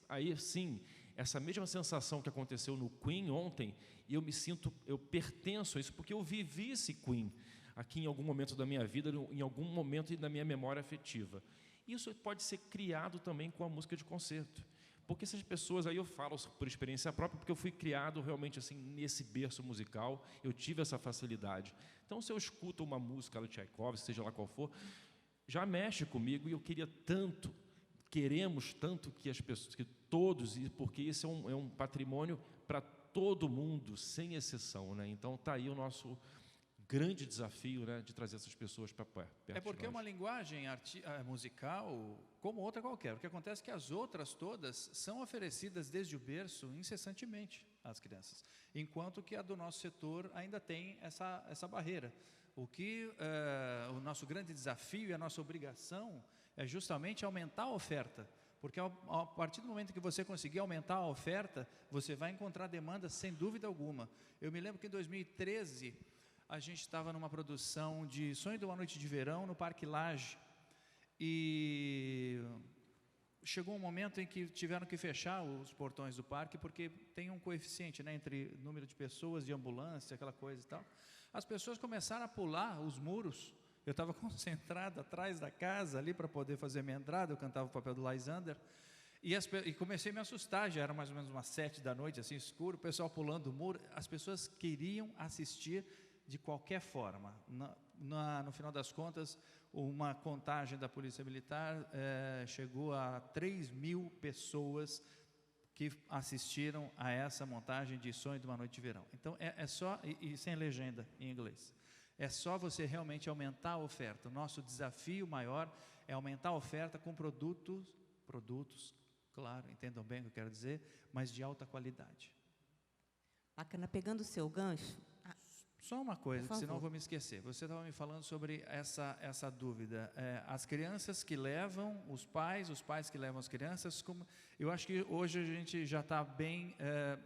aí sim, essa mesma sensação que aconteceu no Queen ontem, eu pertenço a isso, porque eu vivi esse Queen aqui em algum momento da minha vida, em algum momento da minha memória afetiva. Isso pode ser criado também com a música de concerto. Porque essas pessoas, aí eu falo por experiência própria, porque eu fui criado realmente assim nesse berço musical, eu tive essa facilidade. Então, se eu escuto uma música do Tchaikovsky, seja lá qual for, já mexe comigo, e eu queremos tanto que as pessoas, que todos, porque isso é um patrimônio para todo mundo, sem exceção, né? Então, está aí o nosso grande desafio, né, de trazer essas pessoas para perto de nós. É porque é uma linguagem musical como outra qualquer. O que acontece é que as outras todas são oferecidas desde o berço incessantemente às crianças, enquanto que a do nosso setor ainda tem essa barreira. O nosso grande desafio e a nossa obrigação é justamente aumentar a oferta, porque a partir do momento que você conseguir aumentar a oferta, você vai encontrar demanda sem dúvida alguma. Eu me lembro que em 2013 a gente estava numa produção de Sonho de uma Noite de Verão no Parque Lage, e chegou um momento em que tiveram que fechar os portões do parque, porque tem um coeficiente, né, entre número de pessoas, de ambulância, aquela coisa e tal. As pessoas começaram a pular os muros. Eu estava concentrado atrás da casa ali para poder fazer minha entrada, eu cantava o papel do Lysander, e comecei a me assustar, já era mais ou menos umas 7 da noite, assim, escuro, o pessoal pulando o muro. As pessoas queriam assistir de qualquer forma. No final das contas, uma contagem da Polícia Militar chegou a 3.000 pessoas que assistiram a essa montagem de Sonho de uma Noite de Verão. Então, é só, e sem legenda em inglês, é só você realmente aumentar a oferta. O nosso desafio maior é aumentar a oferta com produtos, claro, entendam bem o que eu quero dizer, mas de alta qualidade. Bacana, pegando o seu gancho. Só uma coisa, que senão eu vou me esquecer. Você estava me falando sobre essa dúvida. As crianças que levam os pais que levam as crianças. Eu acho que hoje a gente já está bem,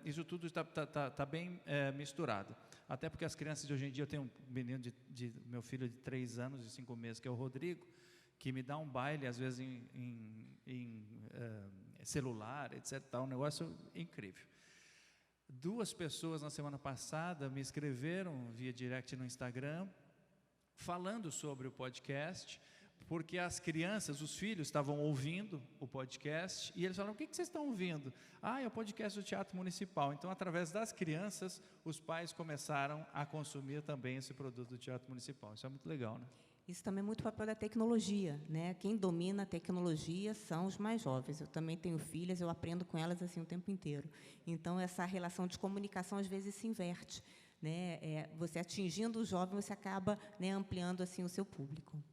isso tudo está bem misturado. Até porque as crianças de hoje em dia, eu tenho um menino meu filho de 3 anos e 5 meses, que é o Rodrigo, que me dá um baile, às vezes, em celular, etc. Um negócio incrível. 2 pessoas na semana passada me escreveram via direct no Instagram, falando sobre o podcast, porque as crianças, os filhos, estavam ouvindo o podcast, e eles falaram: o que vocês estão ouvindo? É o podcast do Teatro Municipal. Então, através das crianças, os pais começaram a consumir também esse produto do Teatro Municipal. Isso é muito legal, né? Isso também é muito papel da tecnologia, né? Quem domina a tecnologia são os mais jovens. Eu também tenho filhas, eu aprendo com elas assim o tempo inteiro. Então, essa relação de comunicação às vezes se inverte, né? Você atingindo o jovem, você acaba, né, ampliando assim o seu público.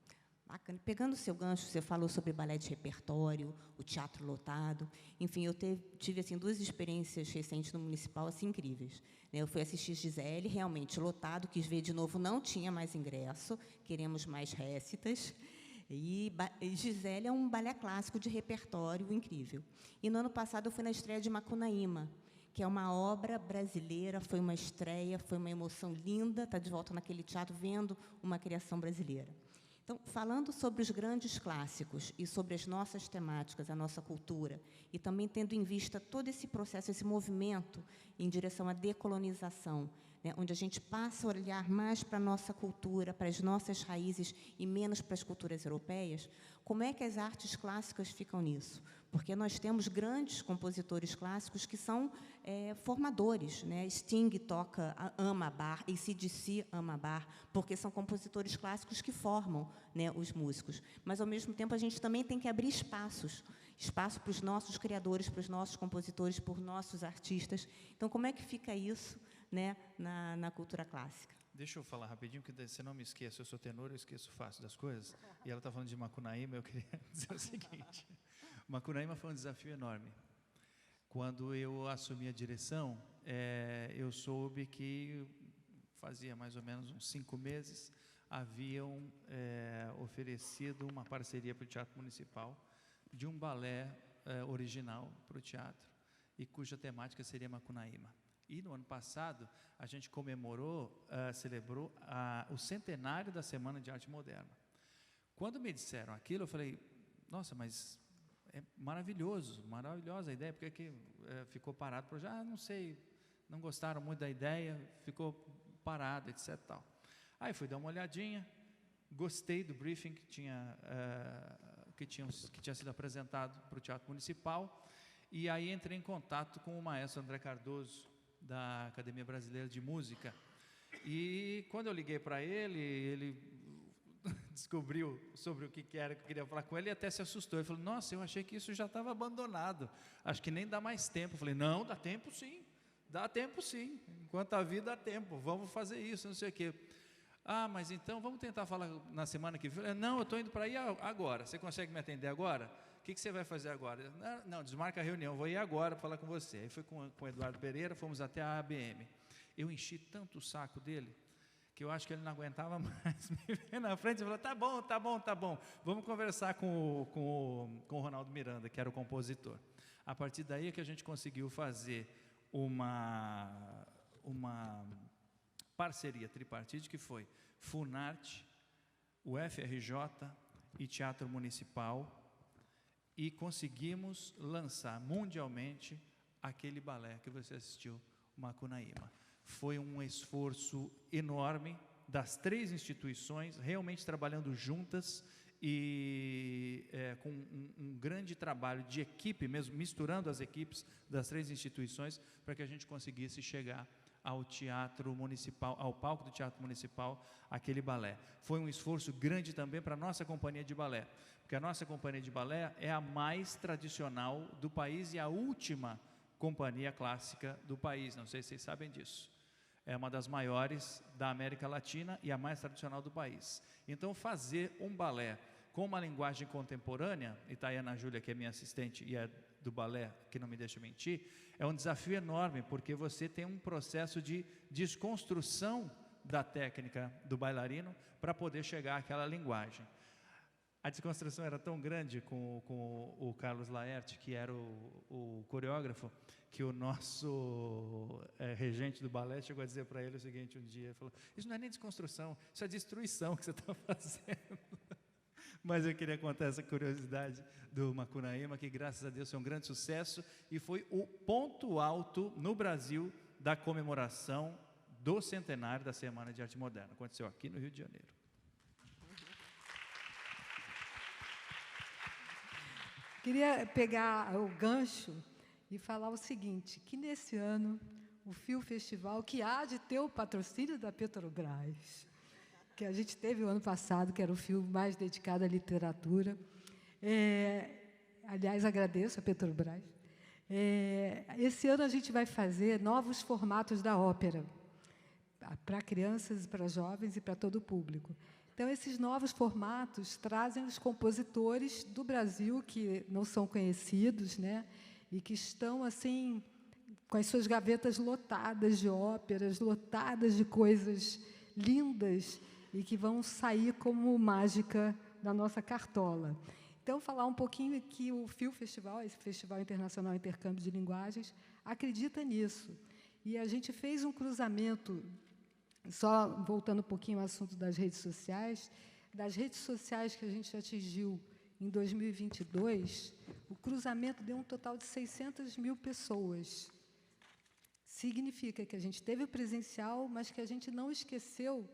Bacana. Pegando o seu gancho, você falou sobre balé de repertório, o teatro lotado. Enfim, eu tive assim 2 experiências recentes no Municipal assim incríveis. Eu fui assistir Gisele, realmente lotado, quis ver de novo, não tinha mais ingresso, queremos mais récitas. E Gisele é um balé clássico de repertório incrível. E no ano passado eu fui na estreia de Macunaíma, que é uma obra brasileira, foi uma estreia, foi uma emoção linda, estar de volta naquele teatro vendo uma criação brasileira. Então, falando sobre os grandes clássicos e sobre as nossas temáticas, a nossa cultura, e também tendo em vista todo esse processo, esse movimento em direção à decolonização, né, onde a gente passa a olhar mais para a nossa cultura, para as nossas raízes e menos para as culturas europeias, como é que as artes clássicas ficam nisso? Porque nós temos grandes compositores clássicos que são formadores, né? Sting ama bar, AC/DC ama bar, porque são compositores clássicos que formam, né, os músicos. Mas, ao mesmo tempo, a gente também tem que abrir espaço para os nossos criadores, para os nossos compositores, para os nossos artistas. Então, como é que fica isso, né, na cultura clássica? Deixa eu falar rapidinho, porque se não me esqueço, eu sou tenor, eu esqueço fácil das coisas. E ela está falando de Macunaíma, eu queria dizer o seguinte: Macunaíma foi um desafio enorme. Quando eu assumi a direção, eu soube que fazia mais ou menos uns 5 meses, haviam oferecido uma parceria para o Teatro Municipal de um balé original para o teatro, e cuja temática seria Macunaíma. E no ano passado, a gente celebrou o centenário da Semana de Arte Moderna. Quando me disseram aquilo, eu falei, nossa, mas é maravilhosa a ideia, porque que ficou parado? Não sei, não gostaram muito da ideia, ficou parado, etc. Tal. Aí fui dar uma olhadinha, gostei do briefing que tinha sido apresentado para o Teatro Municipal, e aí entrei em contato com o maestro André Cardoso, da Academia Brasileira de Música. E quando eu liguei para ele descobriu sobre o que era que eu queria falar com ele e até se assustou. Ele falou, nossa, eu achei que isso já estava abandonado, acho que nem dá mais tempo. Eu falei, não, dá tempo sim, enquanto a vida dá tempo, vamos fazer isso, não sei o quê. Mas então vamos tentar falar na semana que vem. Não, eu estou indo para aí agora, você consegue me atender agora? O que você vai fazer agora? Não, desmarca a reunião, vou ir agora para falar com você. Aí fui com o Eduardo Pereira, fomos até a ABM. Eu enchi tanto o saco dele, que eu acho que ele não aguentava mais me ver na frente. Ele falou, tá bom, vamos conversar com o Ronaldo Miranda, que era o compositor. A partir daí é que a gente conseguiu fazer uma parceria tripartite, que foi Funarte, o FRJ e Teatro Municipal, e conseguimos lançar mundialmente aquele balé que você assistiu, Macunaíma. Foi um esforço enorme das 3 instituições, realmente trabalhando juntas e com um grande trabalho de equipe mesmo, misturando as equipes das 3 instituições, para que a gente conseguisse chegar ao Teatro Municipal, ao palco do Teatro Municipal, aquele balé. Foi um esforço grande também para a nossa companhia de balé, porque a nossa companhia de balé é a mais tradicional do país e a última companhia clássica do país, não sei se vocês sabem disso. É uma das maiores da América Latina e a mais tradicional do país. Então, fazer um balé com uma linguagem contemporânea, e está aí a Ana Júlia, que é minha assistente e é do balé, que não me deixa mentir, é um desafio enorme, porque você tem um processo de desconstrução da técnica do bailarino para poder chegar àquela linguagem. A desconstrução era tão grande com o Carlos Laerte, que era o coreógrafo, que o nosso regente do balé chegou a dizer para ele o seguinte um dia, ele falou, isso não é nem desconstrução, isso é destruição que você está fazendo. Mas eu queria contar essa curiosidade do Macunaíma, que graças a Deus foi um grande sucesso e foi o ponto alto no Brasil da comemoração do centenário da Semana de Arte Moderna. Aconteceu aqui no Rio de Janeiro. Queria pegar o gancho e falar o seguinte, que nesse ano o Fio Festival, que há de ter o patrocínio da Petrobras, que a gente teve o ano passado, que era o Fio mais dedicado à literatura. Aliás, agradeço a Petrobras. Esse ano a gente vai fazer novos formatos da ópera, para crianças, para jovens e para todo o público. Então, esses novos formatos trazem os compositores do Brasil, que não são conhecidos, né, e que estão, assim, com as suas gavetas lotadas de óperas, lotadas de coisas lindas, e que vão sair como mágica da nossa cartola. Então, falar um pouquinho que o Fio Festival, esse Festival Internacional Intercâmbio de Linguagens, acredita nisso. E a gente fez um cruzamento, só voltando um pouquinho ao assunto das redes sociais que a gente atingiu em 2022, o cruzamento deu um total de 600 mil pessoas. Significa que a gente teve o presencial, mas que a gente não esqueceu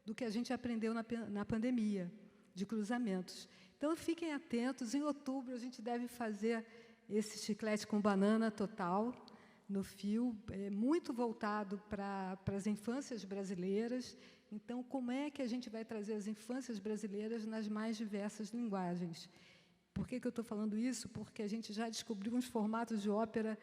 do que a gente aprendeu na pandemia, de cruzamentos. Então, fiquem atentos, em outubro a gente deve fazer esse chiclete com banana total, no Fio, muito voltado para as infâncias brasileiras. Então, como é que a gente vai trazer as infâncias brasileiras nas mais diversas linguagens? Por que eu estou falando isso? Porque a gente já descobriu uns formatos de ópera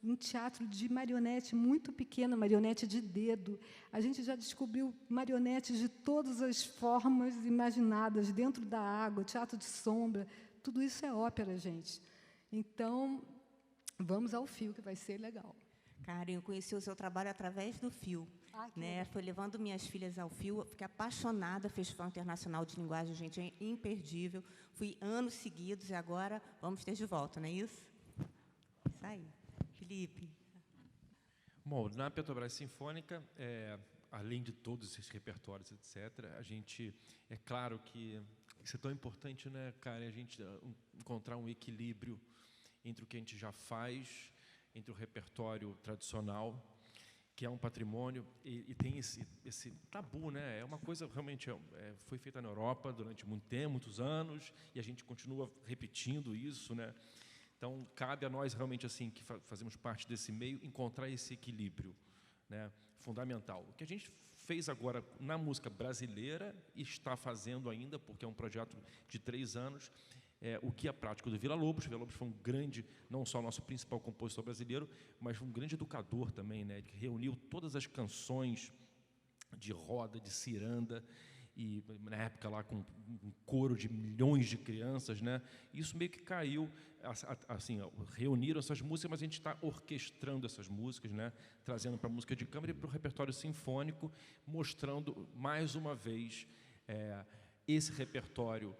em teatro de marionete muito pequena, marionete de dedo. A gente já descobriu marionetes de todas as formas imaginadas, dentro da água, teatro de sombra. Tudo isso é ópera, gente. Então, vamos ao Fio, que vai ser legal. Karen, eu conheci o seu trabalho através do Fio. Que né? legal. Foi levando minhas filhas ao fio. Fiquei apaixonada. Festival Internacional de Linguagem, gente, é imperdível. Fui anos seguidos e agora vamos ter de volta, não é isso? Isso aí. Felipe. Bom, na Petrobras Sinfônica, além de todos esses repertórios, etc., a gente, é claro que isso é tão importante, né, cara, a gente encontrar um equilíbrio entre o que a gente já faz, entre o repertório tradicional, que é um patrimônio, e tem esse tabu, né? É uma coisa realmente foi feita na Europa durante muito tempo, muitos anos, e a gente continua repetindo isso, né? Então, cabe a nós realmente, assim, que fazemos parte desse meio, encontrar esse equilíbrio, né, fundamental. O que a gente fez agora na música brasileira e está fazendo ainda, porque é um projeto de 3 anos, o Guia Prático do Vila Lobos. Vila Lobos foi um grande, não só nosso principal compositor brasileiro, mas um grande educador também, né, que reuniu todas as canções de roda, de ciranda, e na época lá com um coro de milhões de crianças, né? Isso meio que caiu, assim, reuniram essas músicas, mas a gente está orquestrando essas músicas, né? Trazendo para a música de câmara e para o repertório sinfônico, mostrando mais uma vez esse repertório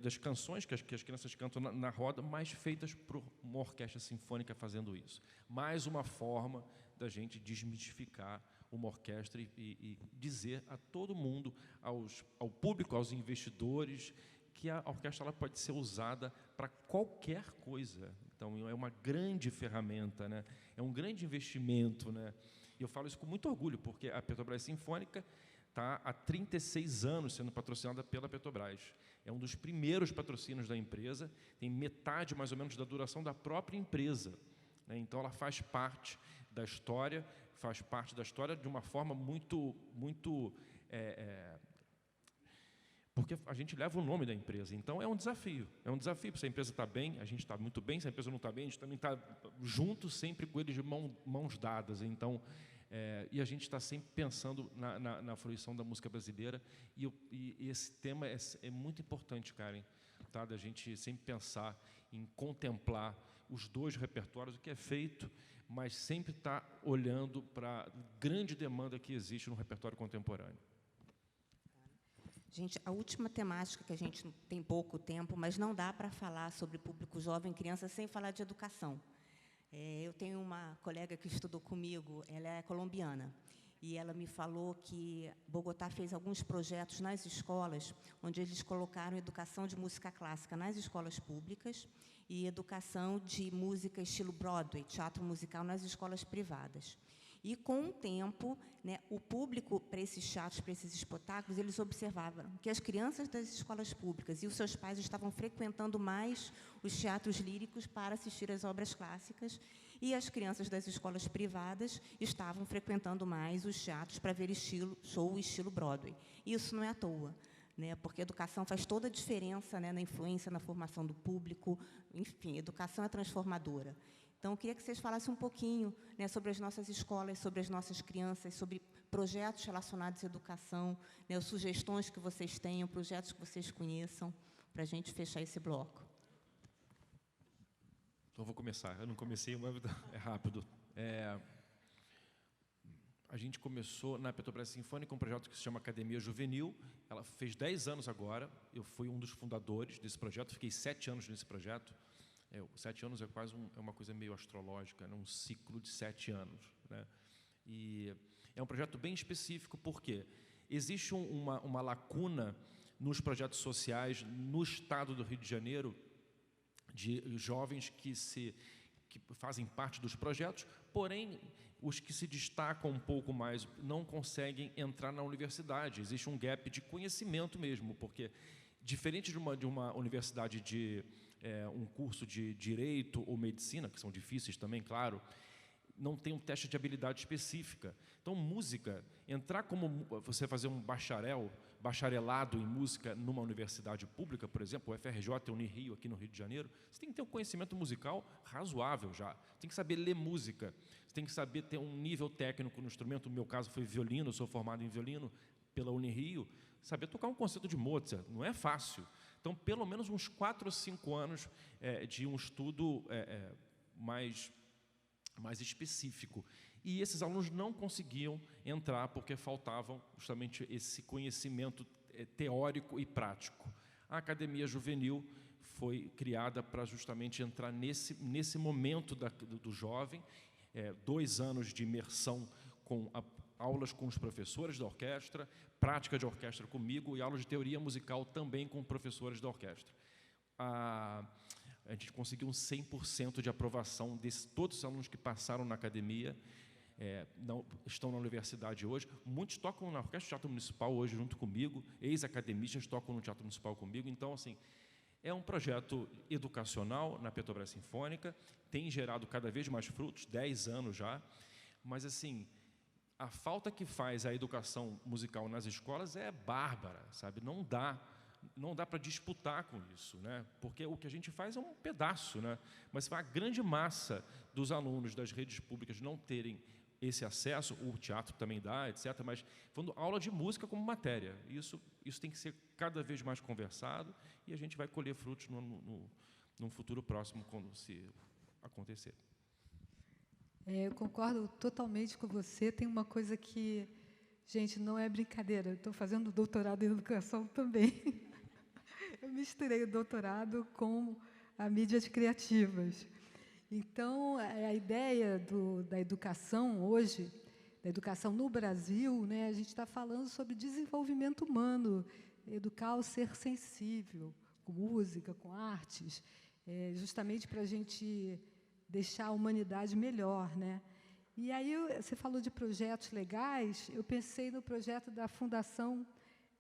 das canções que as crianças cantam na roda, mas feitas por uma orquestra sinfônica fazendo isso. Mais uma forma da gente desmistificar uma orquestra e dizer a todo mundo, ao público, aos investidores, que a orquestra ela pode ser usada para qualquer coisa. Então, é uma grande ferramenta, né? É um grande investimento, né? E eu falo isso com muito orgulho, porque a Petrobras Sinfônica está há 36 anos sendo patrocinada pela Petrobras. É um dos primeiros patrocínios da empresa, tem metade, mais ou menos, da duração da própria empresa, né? Então, ela faz parte da história de uma forma muito porque a gente leva o nome da empresa. Então, é um desafio. Se a empresa está bem, a gente está muito bem. Se a empresa não está bem, a gente também está junto, sempre com eles de mãos dadas. Então, e a gente está sempre pensando na fruição da música brasileira. E esse tema é muito importante, Karen, tá? Da gente sempre pensar em contemplar os dois repertórios, o que é feito, mas sempre está olhando para a grande demanda que existe no repertório contemporâneo. Gente, a última temática, que a gente tem pouco tempo, mas não dá para falar sobre público jovem, criança, sem falar de educação. Eu tenho uma colega que estudou comigo, ela é colombiana, e ela me falou que Bogotá fez alguns projetos nas escolas, onde eles colocaram educação de música clássica nas escolas públicas e educação de música estilo Broadway, teatro musical, nas escolas privadas. E, com o tempo, né, o público para esses teatros, para esses espetáculos, eles observavam que as crianças das escolas públicas e os seus pais estavam frequentando mais os teatros líricos para assistir às obras clássicas, e as crianças das escolas privadas estavam frequentando mais os teatros para ver estilo Broadway. Isso não é à toa, né, porque a educação faz toda a diferença, né, na influência, na formação do público. Enfim, educação é transformadora. Então, eu queria que vocês falassem um pouquinho, né, sobre as nossas escolas, sobre as nossas crianças, sobre projetos relacionados à educação, né, sugestões que vocês tenham, projetos que vocês conheçam, para a gente fechar esse bloco. Então, vou começar. Eu não comecei, mas é rápido. A gente começou na Petrobras Sinfônica um projeto que se chama Academia Juvenil. Ela fez 10 anos agora. Eu fui um dos fundadores desse projeto. Fiquei 7 anos nesse projeto. 7 anos é quase uma coisa meio astrológica, né? Um ciclo de 7 anos, né? E é um projeto bem específico, porque existe uma lacuna nos projetos sociais no estado do Rio de Janeiro, de jovens que fazem parte dos projetos, porém, os que se destacam um pouco mais não conseguem entrar na universidade. Existe um gap de conhecimento mesmo, porque, diferente de uma universidade de um curso de Direito ou Medicina, que são difíceis também, claro, não tem um teste de habilidade específica. Então, música, entrar como você fazer um bacharelado em música numa universidade pública, por exemplo, o FRJ, o Unirio, aqui no Rio de Janeiro, você tem que ter um conhecimento musical razoável já. Tem que saber ler música, você tem que saber ter um nível técnico no instrumento. No meu caso foi violino, eu sou formado em violino pela Unirio. Saber tocar um concerto de Mozart não é fácil. Então, pelo menos uns 4 ou 5 anos de um estudo mais específico. E esses alunos não conseguiam entrar porque faltavam justamente esse conhecimento teórico e prático. A Academia Juvenil foi criada para justamente entrar nesse momento do jovem, 2 anos de imersão com aulas com os professores da orquestra, prática de orquestra comigo e aulas de teoria musical também com professores da orquestra. A gente conseguiu um 100% de aprovação de todos os alunos que passaram na academia, estão na universidade hoje. Muitos tocam na Orquestra do Teatro Municipal hoje junto comigo, ex-academistas tocam no Teatro Municipal comigo. Então, assim, é um projeto educacional na Petrobras Sinfônica, tem gerado cada vez mais frutos, 10 anos já, mas, assim, a falta que faz a educação musical nas escolas é bárbara, sabe? Não dá para disputar com isso, né? Porque o que a gente faz é um pedaço, né? Mas a grande massa dos alunos das redes públicas não terem esse acesso, o teatro também dá, etc., mas falando aula de música como matéria, isso tem que ser cada vez mais conversado e a gente vai colher frutos num futuro próximo, quando se acontecer. Eu concordo totalmente com você. Tem uma coisa que, gente, não é brincadeira, eu estou fazendo doutorado em educação também. Eu misturei o doutorado com a mídias criativas. Então, a ideia da educação hoje, da educação no Brasil, né, a gente está falando sobre desenvolvimento humano, educar ao ser sensível, com música, com artes, justamente para a gente deixar a humanidade melhor, né? E aí, você falou de projetos legais, eu pensei no projeto da Fundação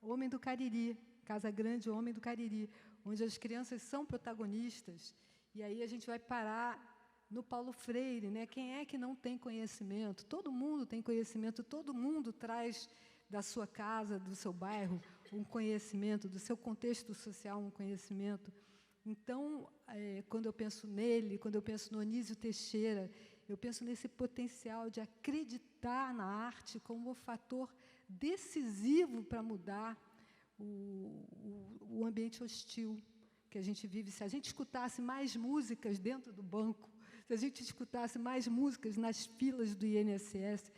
Homem do Cariri, Casa Grande Homem do Cariri, onde as crianças são protagonistas, e aí a gente vai parar no Paulo Freire, né? Quem é que não tem conhecimento? Todo mundo tem conhecimento, todo mundo traz da sua casa, do seu bairro, um conhecimento, do seu contexto social, um conhecimento. Então, quando eu penso nele, quando eu penso no Anísio Teixeira, eu penso nesse potencial de acreditar na arte como um fator decisivo para mudar o ambiente hostil que a gente vive. Se a gente escutasse mais músicas dentro do banco, se a gente escutasse mais músicas nas filas do INSS,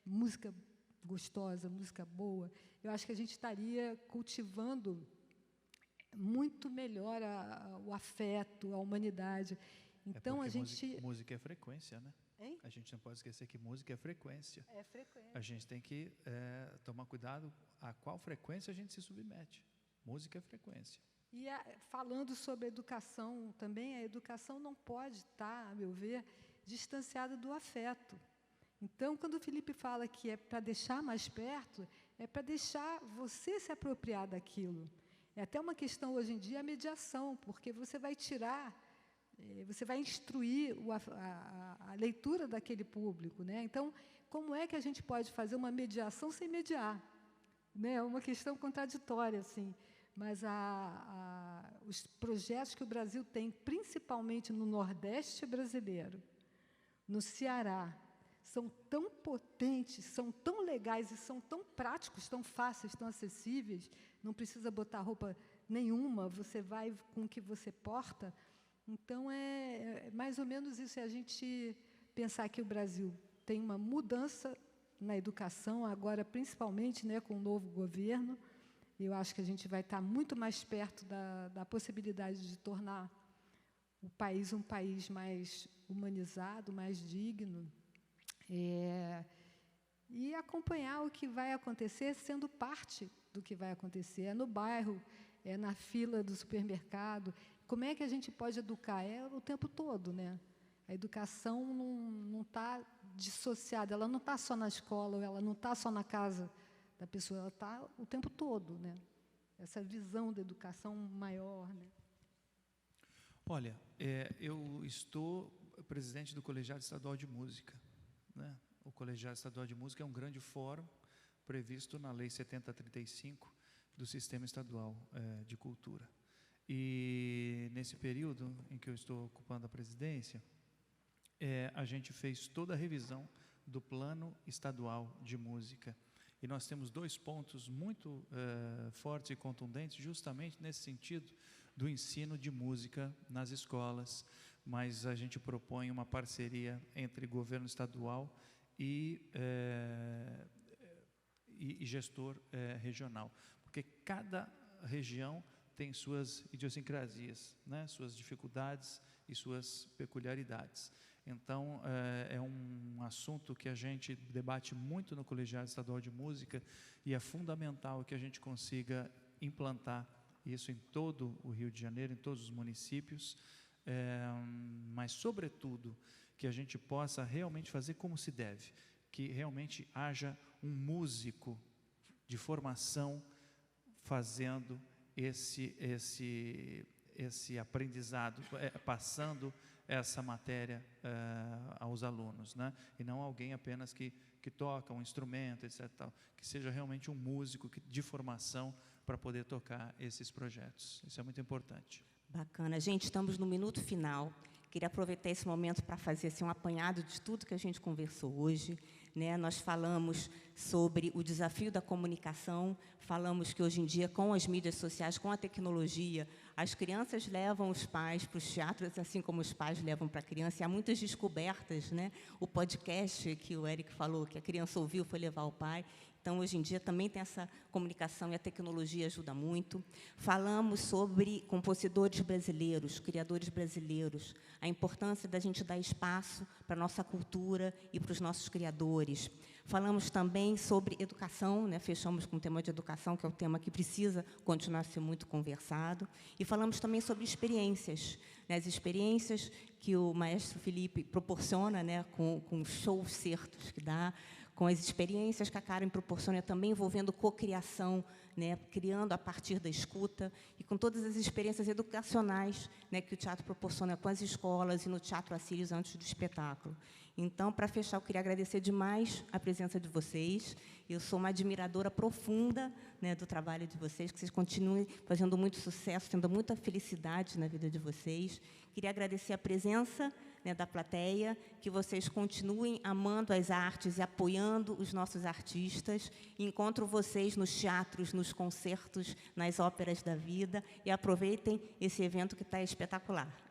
música gostosa, música boa, eu acho que a gente estaria cultivando muito melhor o afeto, a humanidade. Então, a gente... Música é frequência, né? Hein? A gente não pode esquecer que música é frequência. É frequência. A gente tem que tomar cuidado a qual frequência a gente se submete. Música é frequência. E falando sobre educação também, a educação não pode estar, a meu ver, distanciada do afeto. Então, quando o Felipe fala que é para deixar mais perto, é para deixar você se apropriar daquilo. É até uma questão hoje em dia a mediação, porque você vai tirar, você vai instruir a leitura daquele público, né? Então, como é que a gente pode fazer uma mediação sem mediar? Né? É uma questão contraditória, assim. Mas os projetos que o Brasil tem, principalmente no Nordeste brasileiro, no Ceará, são tão potentes, são tão legais e são tão práticos, tão fáceis, tão acessíveis, não precisa botar roupa nenhuma, você vai com o que você porta. Então, é mais ou menos isso, é a gente pensar que o Brasil tem uma mudança na educação, agora, principalmente, né, com o novo governo. Eu acho que a gente vai estar muito mais perto da possibilidade de tornar o país um país mais humanizado, mais digno, e acompanhar o que vai acontecer, sendo parte do que vai acontecer. É no bairro, é na fila do supermercado. Como é que a gente pode educar? É o tempo todo, né? A educação não está dissociada, ela não está só na escola, ela não está só na casa da pessoa, ela está o tempo todo, né? Essa visão da educação maior, né? Olha, eu estou presidente do Colegiado Estadual de Música, né? O Colegiado Estadual de Música é um grande fórum previsto na Lei 7035 do Sistema Estadual de Cultura. E nesse período em que eu estou ocupando a presidência, a gente fez toda a revisão do Plano Estadual de Música. E nós temos 2 pontos muito fortes e contundentes, justamente nesse sentido do ensino de música nas escolas, mas a gente propõe uma parceria entre governo estadual e gestor regional, porque cada região tem suas idiosincrasias, né, suas dificuldades e suas peculiaridades. Então, é um assunto que a gente debate muito no Colegiado Estadual de Música e é fundamental que a gente consiga implantar isso em todo o Rio de Janeiro, em todos os municípios, mas, sobretudo, que a gente possa realmente fazer como se deve, que realmente haja um músico de formação fazendo esse aprendizado, passando essa matéria aos alunos, né? E não alguém apenas que toca um instrumento, etc. Tal, que seja realmente um músico de formação para poder tocar esses projetos. Isso é muito importante. Bacana. Gente, estamos no minuto final. Queria aproveitar esse momento para fazer assim, um apanhado de tudo que a gente conversou hoje. Né? Nós falamos sobre o desafio da comunicação, falamos que hoje em dia, com as mídias sociais, com a tecnologia, as crianças levam os pais para os teatros, assim como os pais levam para a criança, e há muitas descobertas, né? O podcast que o Eric falou, que a criança ouviu, foi levar o pai. Então, hoje em dia, também tem essa comunicação e a tecnologia ajuda muito. Falamos sobre compositores brasileiros, criadores brasileiros, a importância da gente dar espaço para a nossa cultura e para os nossos criadores. Falamos também sobre educação, né? Fechamos com o tema de educação, que é um tema que precisa continuar a ser muito conversado. E falamos também sobre experiências, né? As experiências que o maestro Felipe proporciona, né? com os show-certos que dá, com as experiências que a Karen proporciona, também envolvendo cocriação, né, criando a partir da escuta, e com todas as experiências educacionais, né, que o teatro proporciona com as escolas e no Teatro Assírios antes do espetáculo. Então, para fechar, eu queria agradecer demais a presença de vocês. Eu sou uma admiradora profunda, né, do trabalho de vocês, que vocês continuem fazendo muito sucesso, tendo muita felicidade na vida de vocês. Queria agradecer a presença, né, da plateia, que vocês continuem amando as artes e apoiando os nossos artistas. Encontro vocês nos teatros, nos concertos, nas óperas da vida, e aproveitem esse evento que está espetacular.